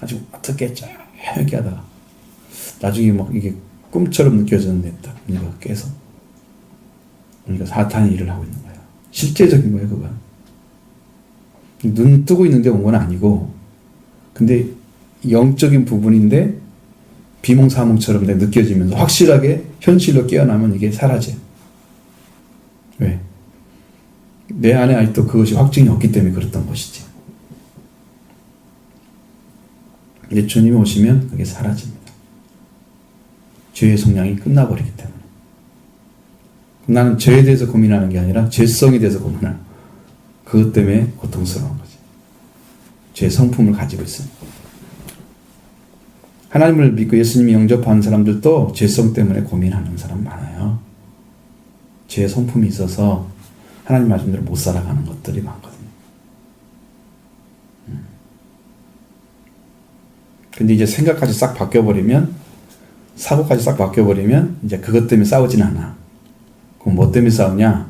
아주 어떻게 짧게 하다가 나중에 막 이게 꿈처럼 느껴졌는데 딱 우리가 깨서 우리가 사탄이 일을 하고 있는 거예요. 실제적인 거예요, 그건. 눈 뜨고 있는데 온 건 아니고 근데 영적인 부분인데 비몽사몽처럼 느껴지면서 확실하게 현실로 깨어나면 이게 사라져요. 왜? 내 안에 아직도 그것이 확증이 없기 때문에 그랬던 것이지. 이제 주님이 오시면 그게 사라집니다. 죄의 속량이 끝나버리기 때문에. 나는 죄에 대해서 고민하는 게 아니라 죄성에 대해서 고민하는 그것 때문에 고통스러운 거지. 죄의 성품을 가지고 있으니까. 하나님을 믿고 예수님이 영접하는 사람들도 죄성 때문에 고민하는 사람 많아요. 죄의 성품이 있어서 하나님 말씀대로 못 살아가는 것들이 많거든요. 근데 이제 생각까지 싹 바뀌어버리면, 사고까지 싹 바뀌어버리면 이제 그것 때문에 싸우진 않아. 그럼 뭐 때문에 싸우냐?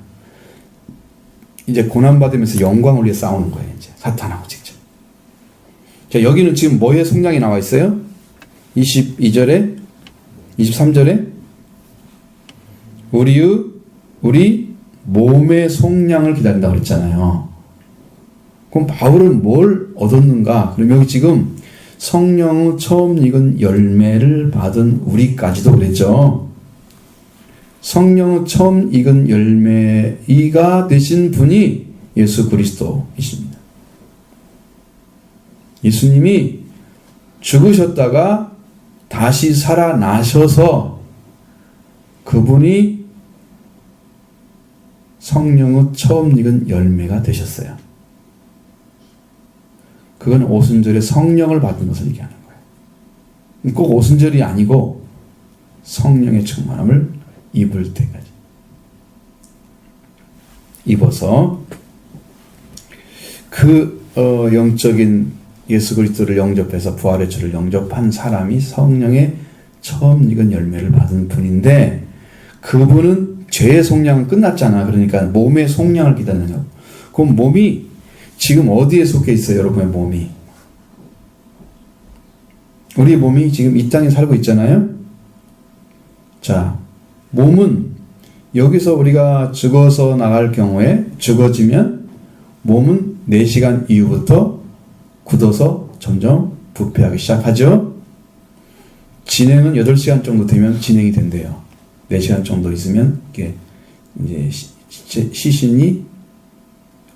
이제 고난받으면서 영광을 위해 싸우는 거예요. 이제 사탄하고 직접. 자, 여기는 지금 뭐의 속량이 나와 있어요? 22절에 23절에 우리 몸의 속량을 기다린다고 그랬잖아요. 그럼 바울은 뭘 얻었는가? 그럼 여기 지금 성령의 처음 익은 열매를 받은 우리까지도 그랬죠. 성령의 처음 익은 열매이가 되신 분이 예수 그리스도이십니다. 예수님이 죽으셨다가 다시 살아나셔서 그분이 성령의 처음 익은 열매가 되셨어요. 그건 오순절에 성령을 받은 것을 얘기하는 거예요. 꼭 오순절이 아니고 성령의 충만함을 입을 때까지 입어서 그 영적인 예수 그리스도를 영접해서 부활의 주를 영접한 사람이 성령의 처음 익은 열매를 받은 분인데, 그분은 죄의 속량은 끝났잖아. 그러니까 몸의 속량을 기다리느냐고. 그럼 몸이 지금 어디에 속해 있어요? 여러분의 몸이. 우리 몸이 지금 이 땅에 살고 있잖아요. 자, 몸은 여기서 우리가 죽어서 나갈 경우에, 죽어지면 몸은 4시간 이후부터 굳어서 점점 부패하기 시작하죠. 진행은 8시간 정도 되면 진행이 된대요. 4시간 정도 있으면 이게 이제 시신이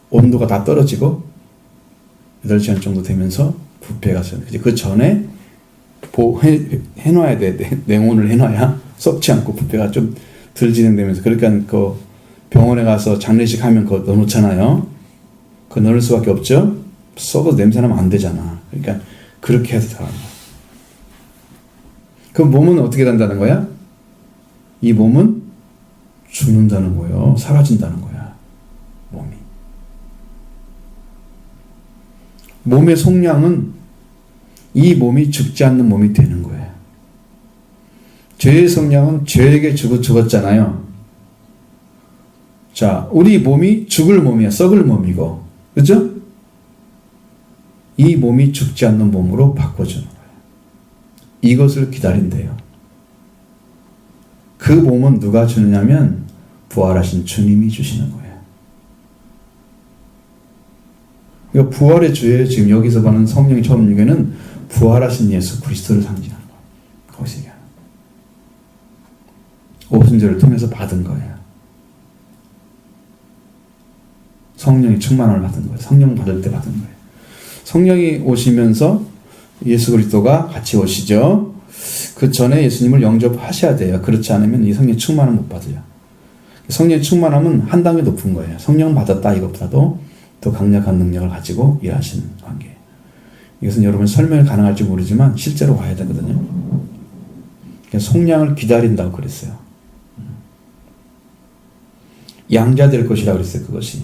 온도가 다 떨어지고 8시간 정도 되면서 부패가 서 그 전에 해놔야 돼. 냉온을 해놔야 썩지 않고 부패가 좀 덜 진행되면서. 그러니까 그 병원에 가서 장례식 하면 그거 넣어놓잖아요. 그거 넣을 수밖에 없죠. 썩어서 냄새나면 안 되잖아. 그러니까 그렇게 해서 들어갑니다. 그럼 몸은 어떻게 된다는 거야? 이 몸은 죽는다는 거예요. 사라진다는 거야. 몸이. 몸의 속량은 이 몸이 죽지 않는 몸이 되는 거예요. 죄의 속량은 죄에게 죽었잖아요. 자, 우리 몸이 죽을 몸이야. 썩을 몸이고. 그죠? 이 몸이 죽지 않는 몸으로 바꿔주는 거예요. 이것을 기다린대요. 그 몸은 누가 주느냐면 부활하신 주님이 주시는 거예요. 그러니까 부활의 주에 지금 여기서 보는 성령의 처음 유괴는 부활하신 예수 그리스도를 상징하는 거예요. 거기서 얘기하는 거예요. 오순절을 통해서 받은 거예요. 성령의 충만함을 받은 거예요. 성령 받을 때 받은 거예요. 성령이 오시면서 예수 그리스도가 같이 오시죠. 그 전에 예수님을 영접하셔야 돼요. 그렇지 않으면 이 성령의 충만함을 못 받아요. 성령의 충만함은 한 단계 높은 거예요. 성령 받았다 이것보다도 더 강력한 능력을 가지고 일하시는 관계예요. 이것은 여러분 설명이 가능할지 모르지만 실제로 와야 되거든요. 속량을 기다린다고 그랬어요. 양자 될 것이라고 그랬어요. 그것이.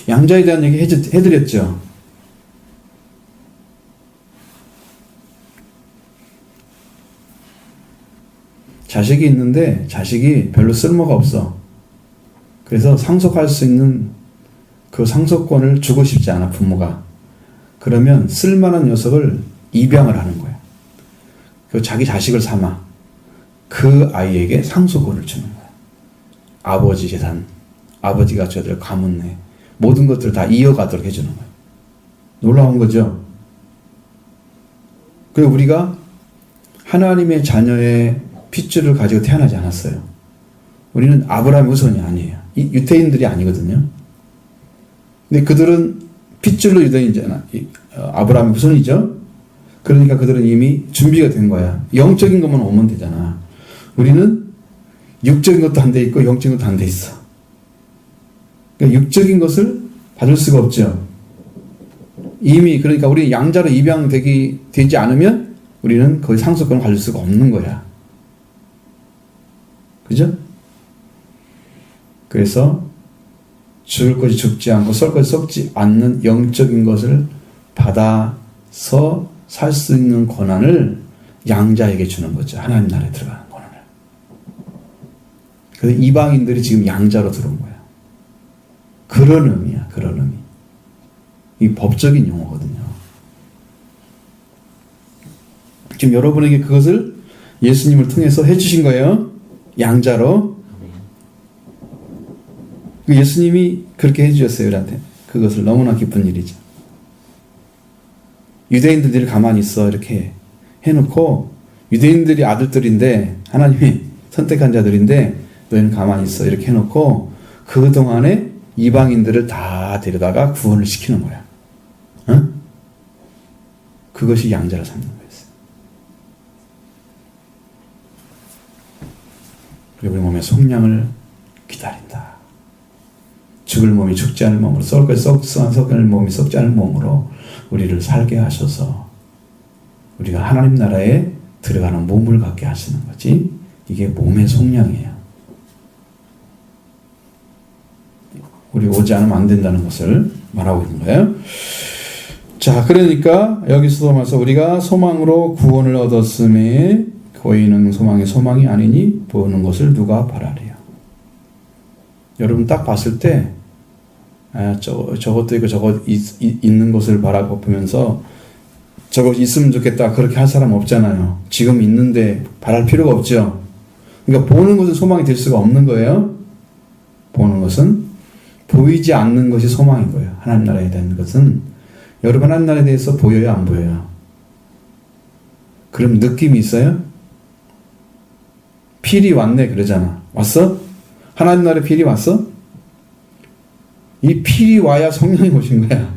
양자에 대한 얘기 해드렸죠. 자식이 있는데 자식이 별로 쓸모가 없어. 그래서 상속할 수 있는 그 상속권을 주고 싶지 않아, 부모가. 그러면 쓸만한 녀석을 입양을 하는 거야. 그 자기 자식을 삼아 그 아이에게 상속권을 주는 거야. 아버지 재산, 아버지가 저들 가문 내 모든 것들을 다 이어가도록 해주는 거야. 놀라운 거죠. 그리고 우리가 하나님의 자녀의 핏줄을 가지고 태어나지 않았어요. 우리는 아브라함의 후손이 아니에요. 유태인들이 아니거든요. 근데 그들은 핏줄로 유대인이잖아. 아브라함의 후손이죠. 그러니까 그들은 이미 준비가 된 거야. 영적인 것만 오면 되잖아. 우리는 육적인 것도 안 돼 있고 영적인 것도 안 돼 있어. 그러니까 육적인 것을 받을 수가 없죠. 이미 그러니까 우리 양자로 입양되지 않으면 우리는 거의 상속권을 가질 수가 없는 거야. 그죠? 그래서 죽을 것이 죽지 않고 썩을 것이 썩지 않는 영적인 것을 받아서 살 수 있는 권한을 양자에게 주는 거죠. 하나님 나라에 들어가는 권한을. 그래서 이방인들이 지금 양자로 들어온 거야. 그런 의미야. 그런 의미. 이 법적인 용어거든요. 지금 여러분에게 그것을 예수님을 통해서 해주신 거예요. 양자로. 예수님이 그렇게 해주셨어요. 우리한테. 그것을 너무나 기쁜 일이죠. 유대인들이 가만히 있어 이렇게 해놓고, 유대인들이 아들들인데 하나님이 선택한 자들인데 너희는 가만히 있어 이렇게 해놓고 그동안에 이방인들을 다 데려다가 구원을 시키는 거야. 응? 그것이 양자를 삼는 거였어요. 우리 몸의 속량을 기다린다. 죽을 몸이 죽지 않을 몸으로, 썩을 몸이 썩지 않을 몸으로 우리를 살게 하셔서 우리가 하나님 나라에 들어가는 몸을 갖게 하시는 거지. 이게 몸의 속량이에요. 우리 오지 않으면 안 된다는 것을 말하고 있는 거예요. 자, 그러니까 여기서도 말해서 우리가 소망으로 구원을 얻었음에 보이는 소망이 소망이 아니니 보는 것을 누가 바라리요. 여러분 딱 봤을 때 저것도 있고 저것 있는 것을 바라보면서 저거 있으면 좋겠다 그렇게 할 사람 없잖아요. 지금 있는데 바랄 필요가 없죠. 그러니까 보는 것은 소망이 될 수가 없는 거예요. 보는 것은 보이지 않는 것이 소망인 거예요. 하나님 나라에 대한 것은 여러분 하나님 나라에 대해서 보여요, 안 보여요? 그럼 느낌이 있어요? 필이 왔네 그러잖아. 왔어? 하나님 나라에 필이 왔어? 이 필이 와야 성령이 오신 거야.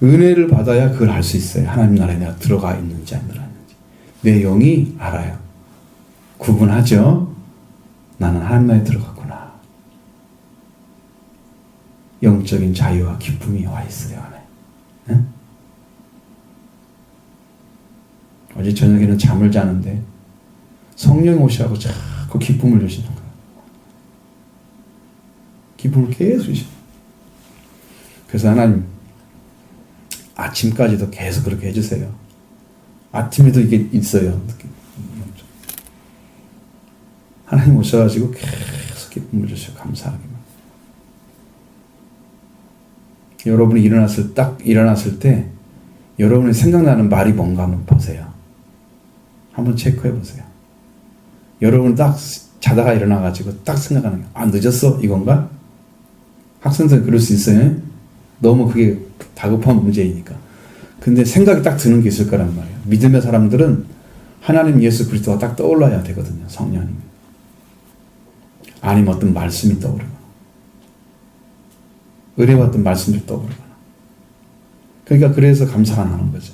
은혜를 받아야 그걸 알 수 있어요. 하나님 나라에 내가 들어가 있는지 안 들어가는지. 내 영이 알아요. 구분하죠. 나는 하나님 나라에 들어갔구나. 영적인 자유와 기쁨이 와 있어요 안에. 응? 어제 저녁에는 잠을 자는데 성령이 오시라고 자꾸 기쁨을 주시는 거예요. 기쁨을 계속 주시는 거예요. 그래서 하나님 아침까지도 계속 그렇게 해주세요. 아침에도 이게 있어요. 하나님 오셔가지고 계속 기쁨을 주시고 감사하기만. 여러분이 딱 일어났을 때 여러분이 생각나는 말이 뭔가 한번 보세요. 한번 체크해 보세요. 여러분 딱 자다가 일어나가지고 딱 생각하는 게 늦었어? 이건가? 학생들은 그럴 수 있어요. 너무 그게 다급한 문제이니까. 근데 생각이 딱 드는 게 있을 거란 말이에요. 믿음의 사람들은 하나님 예수 그리스도가 딱 떠올라야 되거든요. 성령님. 아니면 어떤 말씀이 떠오르거나 은혜받던 말씀이 떠오르거나. 그러니까 그래서 감사가 나는 거죠.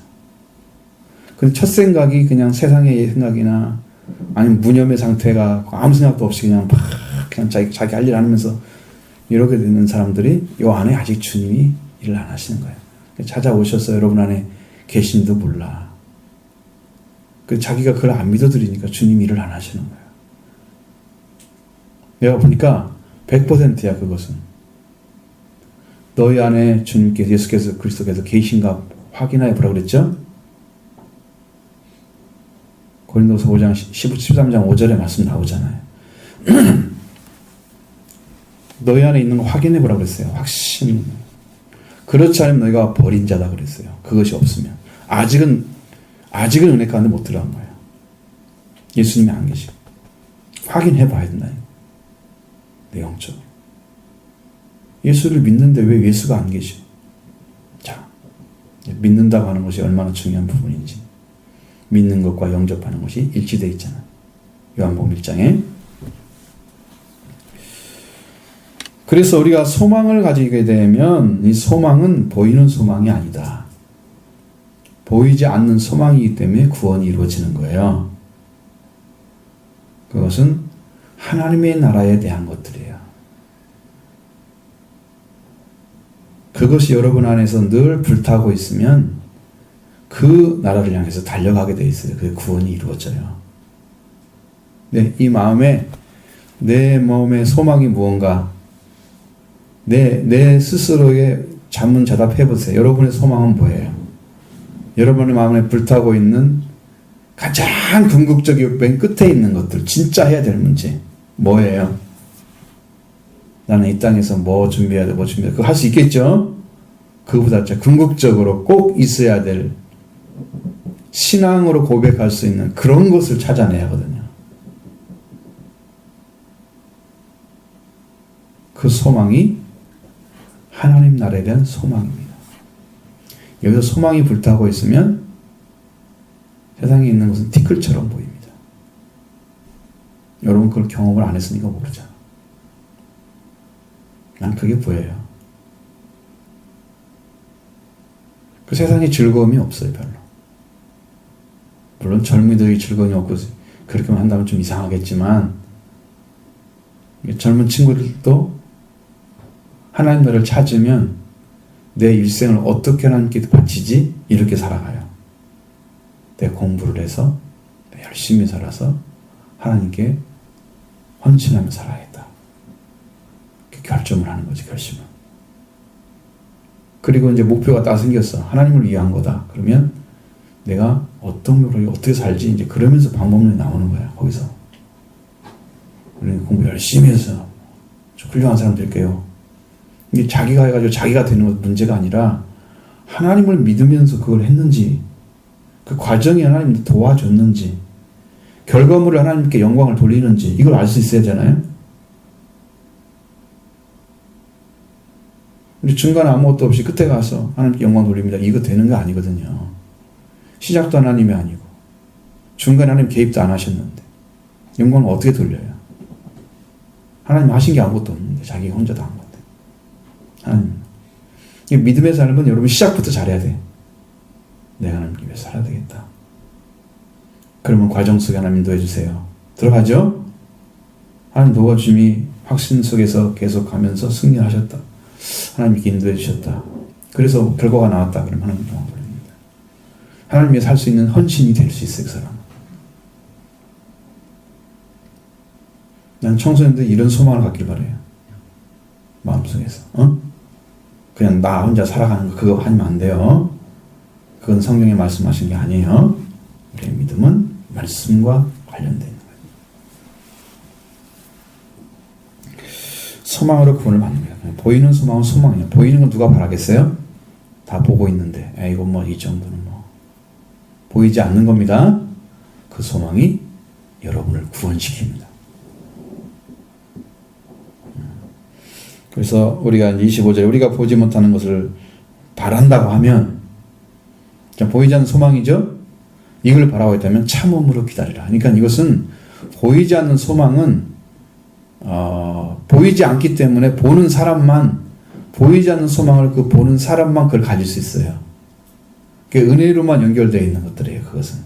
근데 첫 생각이 그냥 세상의 생각이나 아니면 무념의 상태가 아무 생각도 없이 그냥 자기 할 일 하면서 이렇게 되는 사람들이 요 안에 아직 주님이 일을 안 하시는 거예요. 찾아오셔서 여러분 안에 계신지도 몰라. 자기가 그걸 안 믿어드리니까 주님이 일을 안 하시는 거예요. 내가 보니까 100%야 그것은. 너희 안에 주님께서 예수께서 그리스도께서 계신가 확인하여 보라 그랬죠? 고린도서 5장 13장 5절에 말씀 나오잖아요. 너희 안에 있는 거 확인해 보라 그랬어요. 확신. 그렇지 않으면 너희가 버린 자다 그랬어요. 그것이 없으면. 아직은 은혜 가운데 못 들어간 거예요. 예수님이 안 계시고. 확인해 봐야 된다. 내 영적으로. 예수를 믿는데 왜 예수가 안 계시고. 자, 믿는다고 하는 것이 얼마나 중요한 부분인지. 믿는 것과 영접하는 것이 일치되어 있잖아요. 요한복음 1장에. 그래서 우리가 소망을 가지게 되면 이 소망은 보이는 소망이 아니다. 보이지 않는 소망이기 때문에 구원이 이루어지는 거예요. 그것은 하나님의 나라에 대한 것들이에요. 그것이 여러분 안에서 늘 불타고 있으면 그 나라를 향해서 달려가게 돼 있어요. 그 구원이 이루어져요. 네, 이 마음에 내 몸의 소망이 무언가 내 스스로의 자문자답해 보세요. 여러분의 소망은 뭐예요? 여러분의 마음에 불타고 있는 가장 궁극적이고 맨 끝에 있는 것들, 진짜 해야 될 문제 뭐예요? 나는 이 땅에서 뭐 준비해야 돼, 그거 할 수 있겠죠? 그거보다 궁극적으로 꼭 있어야 될 신앙으로 고백할 수 있는 그런 것을 찾아내야 하거든요. 그 소망이 하나님 나라에 대한 소망입니다. 여기서 소망이 불타고 있으면 세상에 있는 것은 티끌처럼 보입니다. 여러분 그걸 경험을 안 했으니까 모르잖아. 난 그게 보여요. 그 세상에 즐거움이 없어요, 별로. 물론 젊은이들이 즐거움이 없고 그렇게만 한다면 좀 이상하겠지만 젊은 친구들도 하나님 나라를 찾으면 내 일생을 어떻게 하나님께 바치지? 이렇게 살아가요. 내 공부를 해서 열심히 살아서 하나님께 헌신하며 살아야겠다. 결정을 하는 거지, 결심을. 그리고 이제 목표가 딱 생겼어. 하나님을 위한 거다. 그러면 내가 어떤 노력이 어떻게 살지? 이제 그러면서 방법론이 나오는 거야, 거기서. 공부 열심히 해서 훌륭한 사람 될게요. 이게 자기가 해가지고 자기가 되는 것 문제가 아니라 하나님을 믿으면서 그걸 했는지, 그 과정이 하나님이 도와줬는지, 결과물을 하나님께 영광을 돌리는지, 이걸 알 수 있어야 하잖아요. 근데 중간에 아무것도 없이 끝에 가서 하나님께 영광 돌립니다. 이거 되는 거 아니거든요. 시작도 하나님이 아니고, 중간에 하나님 개입도 안 하셨는데, 영광을 어떻게 돌려요? 하나님 하신 게 아무것도 없는데, 자기가 혼자 다 한 건데. 하나님. 믿음의 삶은 여러분 시작부터 잘해야 돼. 내가 하나님께 위해서 살아야 되겠다. 그러면 과정 속에 하나님 인도해주세요. 들어가죠? 하나님 도와주심이 확신 속에서 계속 가면서 승리하셨다. 하나님께 인도해주셨다. 그래서 결과가 나왔다. 그러면 하나님 영광 돌립니다. 하나님 위해 살 수 있는 헌신이 될 수 있어요, 그 사람. 난 청소년들 이런 소망을 갖길 바래요. 마음속에서. 그냥 나 혼자 살아가는 거 그거 하면 안 돼요. 그건 성경에 말씀하신 게 아니에요. 우리의 믿음은 말씀과 관련된 거예요. 소망으로 구원을 받는 거예요. 보이는 소망은 소망이에요. 보이는 건 누가 바라겠어요? 다 보고 있는데, 이거 뭐 이 정도는 뭐 보이지 않는 겁니다. 그 소망이 여러분을 구원시킵니다. 그래서 우리가 25절에 우리가 보지 못하는 것을 바란다고 하면, 보이지 않는 소망이죠? 이걸 바라고 있다면 참음으로 기다리라. 그러니까 이것은 보이지 않는 소망은 보이지 않기 때문에 보는 사람만, 보이지 않는 소망을 그 보는 사람만 그걸 가질 수 있어요. 그게 은혜로만 연결되어 있는 것들이에요. 그것은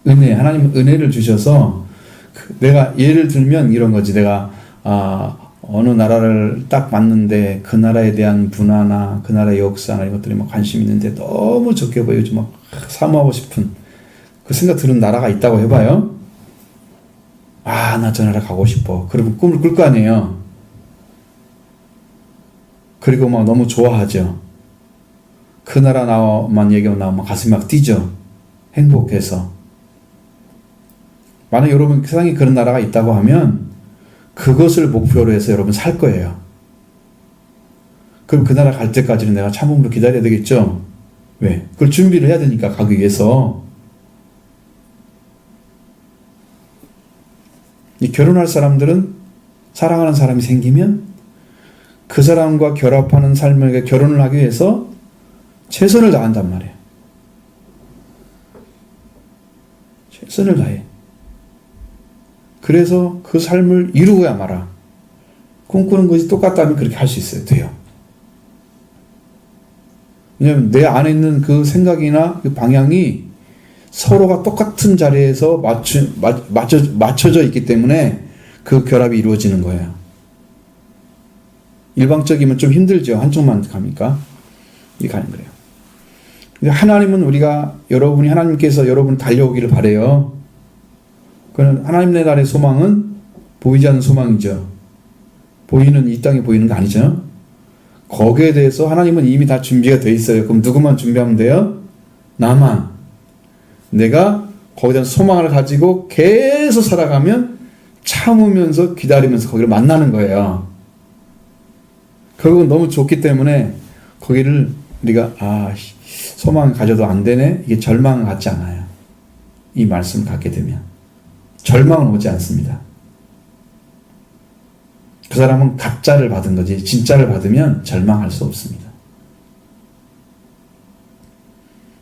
은혜, 하나님은 은혜를 주셔서, 내가 예를 들면 이런 거지. 내가 어느 나라를 딱 봤는데 그 나라에 대한 문화나 그 나라의 역사나 이런 것들이 막 관심 있는데 너무 좋게 보여서 막 사모하고 싶은 그 생각 드는 나라가 있다고 해봐요. 나 저 나라 가고 싶어. 그러면 꿈을 꿀 거 아니에요. 그리고 막 너무 좋아하죠. 그 나라 나만 얘기하면 나오면 가슴이 막 뛰죠. 행복해서. 만약 여러분 세상에 그런 나라가 있다고 하면 그것을 목표로 해서 여러분 살 거예요. 그럼 그 나라 갈 때까지는 내가 참음으로 기다려야 되겠죠? 왜? 그걸 준비를 해야 되니까, 가기 위해서. 결혼할 사람들은 사랑하는 사람이 생기면 그 사람과 결합하는 삶을, 결혼을 하기 위해서 최선을 다한단 말이에요. 최선을 다해. 그래서 그 삶을 이루어야 말아. 꿈꾸는 것이 똑같다면 그렇게 할 수 있어요. 돼요. 왜냐하면 내 안에 있는 그 생각이나 그 방향이 서로가 똑같은 자리에서 맞춰져 있기 때문에 그 결합이 이루어지는 거예요. 일방적이면 좀 힘들죠. 한쪽만 가니까. 이게 가는 거예요. 하나님은 여러분이 하나님께서 여러분 달려오기를 바래요. 그는 하나님의 나라의 소망은 보이지 않는 소망이죠. 이 땅에 보이는 거 아니죠. 거기에 대해서 하나님은 이미 다 준비가 돼 있어요. 그럼 누구만 준비하면 돼요? 나만. 내가 거기에 대한 소망을 가지고 계속 살아가면 참으면서 기다리면서 거기를 만나는 거예요. 결국은 너무 좋기 때문에 거기를 우리가 소망을 가져도 안 되네? 이게 절망을 갖지 않아요. 이 말씀을 갖게 되면. 절망은 오지 않습니다. 그 사람은 가짜를 받은 거지 진짜를 받으면 절망할 수 없습니다.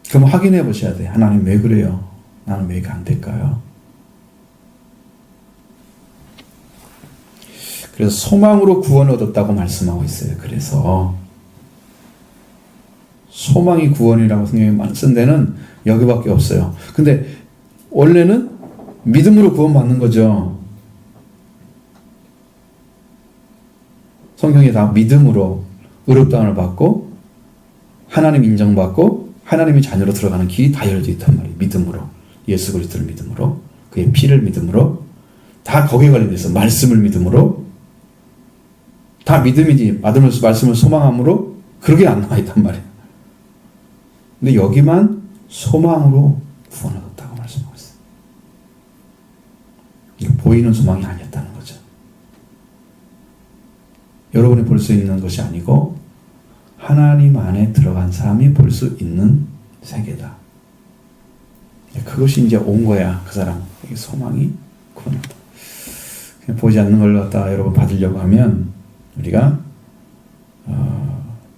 그럼 확인해 보셔야 돼요. 하나님 왜 그래요? 나는 왜 이게 안 될까요? 그래서 소망으로 구원을 얻었다고 말씀하고 있어요. 그래서 소망이 구원이라고 성경에 쓴 데는 여기밖에 없어요. 근데 원래는 믿음으로 구원받는 거죠. 성경에 다 믿음으로 의롭다함을 받고 하나님 인정받고 하나님의 자녀로 들어가는 길이 다 열려져 있단 말이에요. 믿음으로. 예수 그리스도를 믿음으로. 그의 피를 믿음으로. 다 거기에 관련돼 있어. 말씀을 믿음으로. 다 믿음이지. 말씀을 소망함으로 그러게 안 나와 있단 말이에요. 근데 여기만 소망으로 구원을 얻었다고 말씀하고 있어요. 이거 보이는 소망이 아니었다는 거죠. 여러분이 볼 수 있는 것이 아니고 하나님 안에 들어간 사람이 볼 수 있는 세계다. 그것이 이제 온 거야. 그 사람. 이게 소망이 구원이다. 그냥 보지 않는 걸 갖다 여러분 받으려고 하면 우리가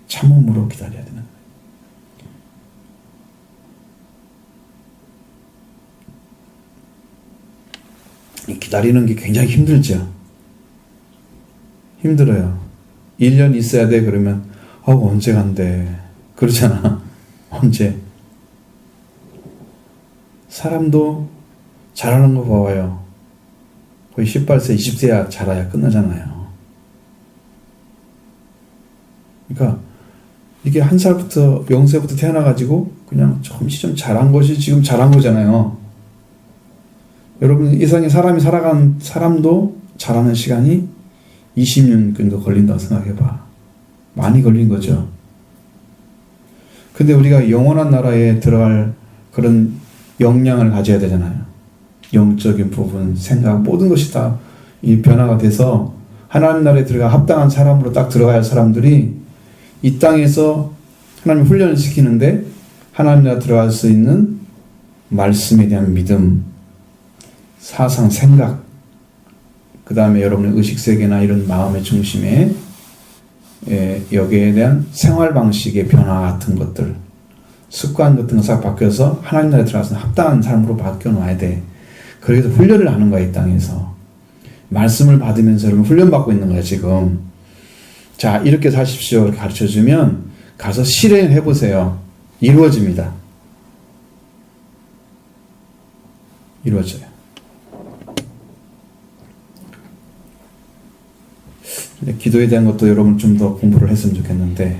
참음으로 기다려야 되는 거예요. 기다리는 게 굉장히 힘들죠. 힘들어요. 1년 있어야 돼 그러면 언제 간대 그러잖아. 언제. 사람도 잘하는 거 봐봐요. 거의 18세 20세야 자라야 끝나잖아요. 그러니까 이게 한 살부터 0세부터 태어나가지고 그냥 점점 자란 것이 지금 자란 거잖아요. 여러분 이상의 사람이 살아간 사람도 자라는 시간이 20년 정도 걸린다고 생각해봐. 많이 걸린 거죠. 근데 우리가 영원한 나라에 들어갈 그런 역량을 가져야 되잖아요. 영적인 부분, 생각, 모든 것이 다 이 변화가 돼서 하나님 나라에 들어가 합당한 사람으로 딱 들어가야 할 사람들이 이 땅에서 하나님 훈련을 시키는데 하나님 나라 들어갈 수 있는 말씀에 대한 믿음, 사상, 생각, 그 다음에 여러분의 의식세계나 이런 마음의 중심에 여기에 대한 생활 방식의 변화 같은 것들, 습관 같은 거 싹 바뀌어서 하나님 나라에 들어가서 합당한 사람으로 바뀌어놔야 돼. 그래서 훈련을 하는 거야, 이 땅에서. 말씀을 받으면서 여러분 훈련받고 있는 거야, 지금. 자, 이렇게 사십시오. 이렇게 가르쳐주면 가서 실행해보세요. 이루어집니다. 이루어져요. 기도에 대한 것도 여러분 좀 더 공부를 했으면 좋겠는데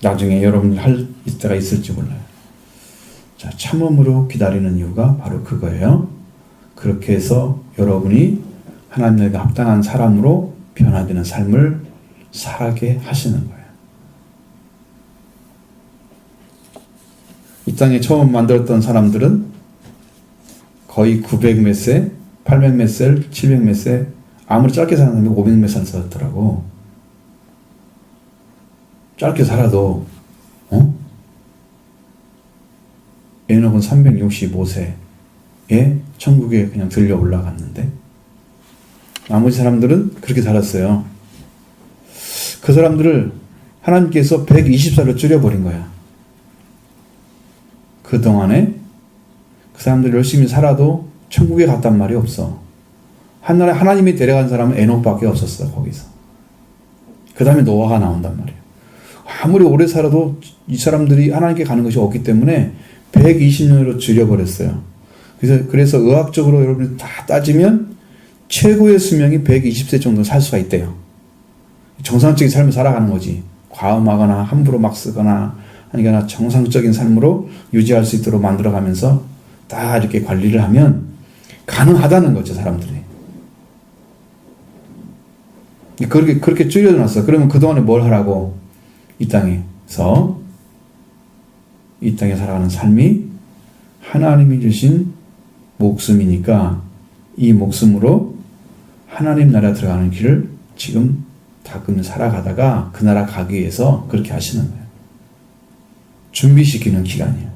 나중에 여러분이 할 때가 있을지 몰라요. 자, 참음으로 기다리는 이유가 바로 그거예요. 그렇게 해서 여러분이 하나님에게 합당한 사람으로 변화되는 삶을 살게 하시는 거예요. 이 땅에 처음 만들었던 사람들은 거의 900 몇 세, 800 몇 세, 700 몇 세, 아무리 짧게 사는 사람이 500 몇 살 살았더라고. 짧게 살아도, 에녹은 365세에 천국에 그냥 들려 올라갔는데, 나머지 사람들은 그렇게 살았어요. 그 사람들을 하나님께서 120살로 줄여버린 거야. 그동안에 그 사람들이 열심히 살아도 천국에 갔단 말이 없어. 한나라에 하나님이 데려간 사람은 에녹밖에 없었어, 거기서. 그 다음에 노아가 나온단 말이에요. 아무리 오래 살아도 이 사람들이 하나님께 가는 것이 없기 때문에 120년으로 줄여버렸어요. 그래서 의학적으로 여러분이 다 따지면 최고의 수명이 120세 정도 살 수가 있대요. 정상적인 삶을 살아가는 거지. 과음하거나 함부로 막 쓰거나 하니까 정상적인 삶으로 유지할 수 있도록 만들어가면서 다 이렇게 관리를 하면 가능하다는 거죠, 사람들이. 그렇게 줄여놨어. 그러면 그동안에 뭘 하라고? 이 땅에 살아가는 삶이 하나님이 주신 목숨이니까 이 목숨으로 하나님 나라 들어가는 길을 지금 다금 살아가다가 그 나라 가기 위해서 그렇게 하시는 거예요. 준비시키는 기간이에요.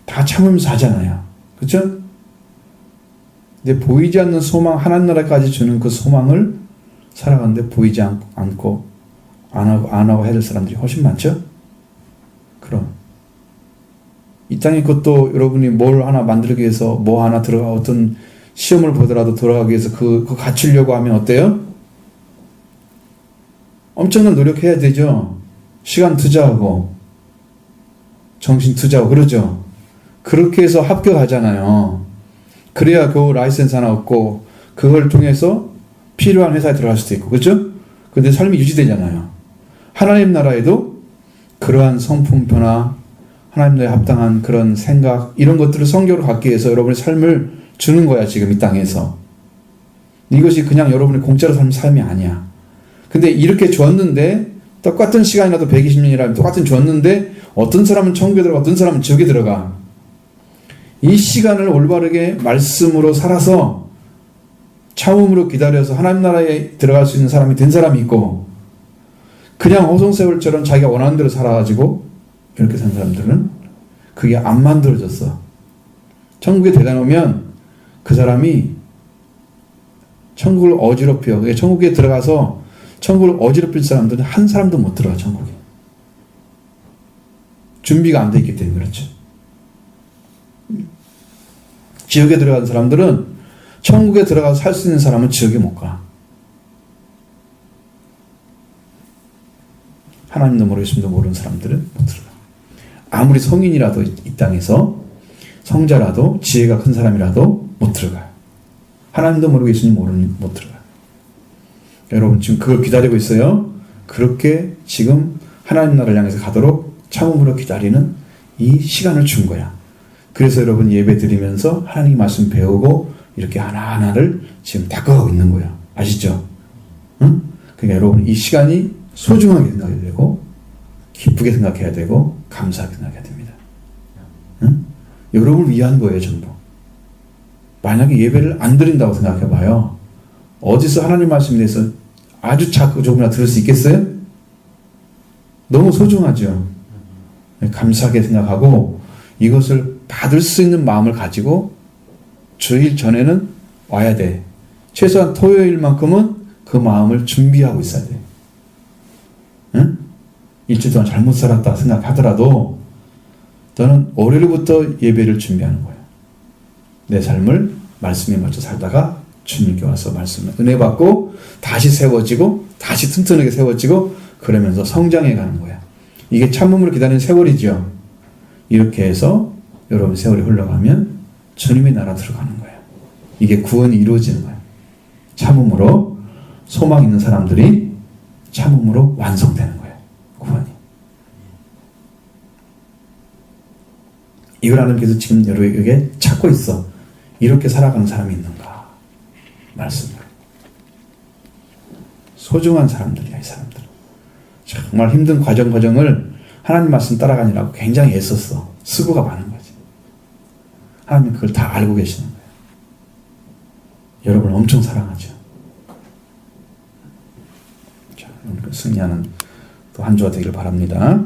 다 참으면서 하잖아요. 그렇죠? 근데 보이지 않는 소망, 하나님 나라까지 주는 그 소망을 살아가는데 보이지 않고 안 하고 해야 될 사람들이 훨씬 많죠? 그럼 이 땅의 것도 여러분이 뭘 하나 만들기 위해서 뭐 하나 어떤 시험을 보더라도 돌아가기 위해서 그거 갖추려고 하면 어때요? 엄청난 노력해야 되죠. 시간 투자하고 정신 투자하고 그러죠. 그렇게 해서 합격하잖아요. 그래야 겨우 라이센스 하나 얻고 그걸 통해서 필요한 회사에 들어갈 수도 있고, 그렇죠? 근데 삶이 유지되잖아요. 하나님 나라에도 그러한 성품 변화, 하나님 나라에 합당한 그런 생각, 이런 것들을 성경으로 갖기 위해서 여러분의 삶을 주는 거야, 지금 이 땅에서. 이것이 그냥 여러분의 공짜로 사는 삶이 아니야. 근데 이렇게 줬는데, 똑같은 시간이라도 120년이라면 똑같은 줬는데, 어떤 사람은 천국에 들어가, 어떤 사람은 지옥에 들어가. 이 시간을 올바르게 말씀으로 살아서 참음으로 기다려서 하나님 나라에 들어갈 수 있는 사람이 된 사람이 있고, 그냥 호송세월처럼 자기가 원하는 대로 살아가지고 이렇게 산 사람들은 그게 안 만들어졌어. 천국에 들어가면 그 사람이 천국을 어지럽혀. 천국에 들어가서 천국을 어지럽힐 사람들은 한 사람도 못 들어가, 천국에. 준비가 안 돼 있기 때문에 그렇죠. 지옥에 들어간 사람들은 천국에 들어가서 살 수 있는 사람은 지옥에 못 가. 하나님도 모르고 예수님도 모르는 사람들은 못 들어가. 아무리 성인이라도 이 땅에서 성자라도 지혜가 큰 사람이라도 못 들어가요. 하나님도 모르고 예수님 모르는 못 들어가요. 여러분 지금 그걸 기다리고 있어요. 그렇게 지금 하나님 나라를 향해서 가도록 참음으로 기다리는 이 시간을 준 거야. 그래서 여러분 예배 드리면서 하나님 말씀 배우고 이렇게 하나하나를 지금 닦아가고 있는 거야. 아시죠? 응? 그러니까 여러분 이 시간이 소중하게 생각해야 되고 기쁘게 생각해야 되고 감사하게 생각해야 됩니다. 응? 여러분을 위한 거예요, 전부. 만약에 예배를 안 드린다고 생각해 봐요. 어디서 하나님 말씀에 대해서 아주 작고 조금이나 들을 수 있겠어요? 너무 소중하죠. 감사하게 생각하고 이것을 받을 수 있는 마음을 가지고 주일 전에는 와야 돼. 최소한 토요일만큼은 그 마음을 준비하고 있어야 돼. 응? 일주일 동안 잘못 살았다 생각하더라도 저는 월요일부터 예배를 준비하는 거예요. 내 삶을 말씀에 맞춰 살다가 주님께 와서 말씀을 은혜 받고 다시 세워지고 다시 튼튼하게 세워지고 그러면서 성장해 가는 거야. 이게 참음으로 기다리는 세월이죠. 이렇게 해서 여러분 세월이 흘러가면 주님의 나라 들어가는 거예요. 이게 구원이 이루어지는 거예요. 참음으로 소망 있는 사람들이 참음으로 완성되는 거예요. 구원이. 이걸 하나님께서 지금 여러분에게 찾고 있어. 이렇게 살아가는 사람이 있는가? 말씀으로. 소중한 사람들이야, 이 사람들. 정말 힘든 과정을 하나님 말씀 따라가느라고 굉장히 애썼어. 수고가 많은 거지. 하나님 그걸 다 알고 계시는 거예요. 여러분을 엄청 사랑하죠. 자, 오늘 승리하는 또 한 주가 되기를 바랍니다.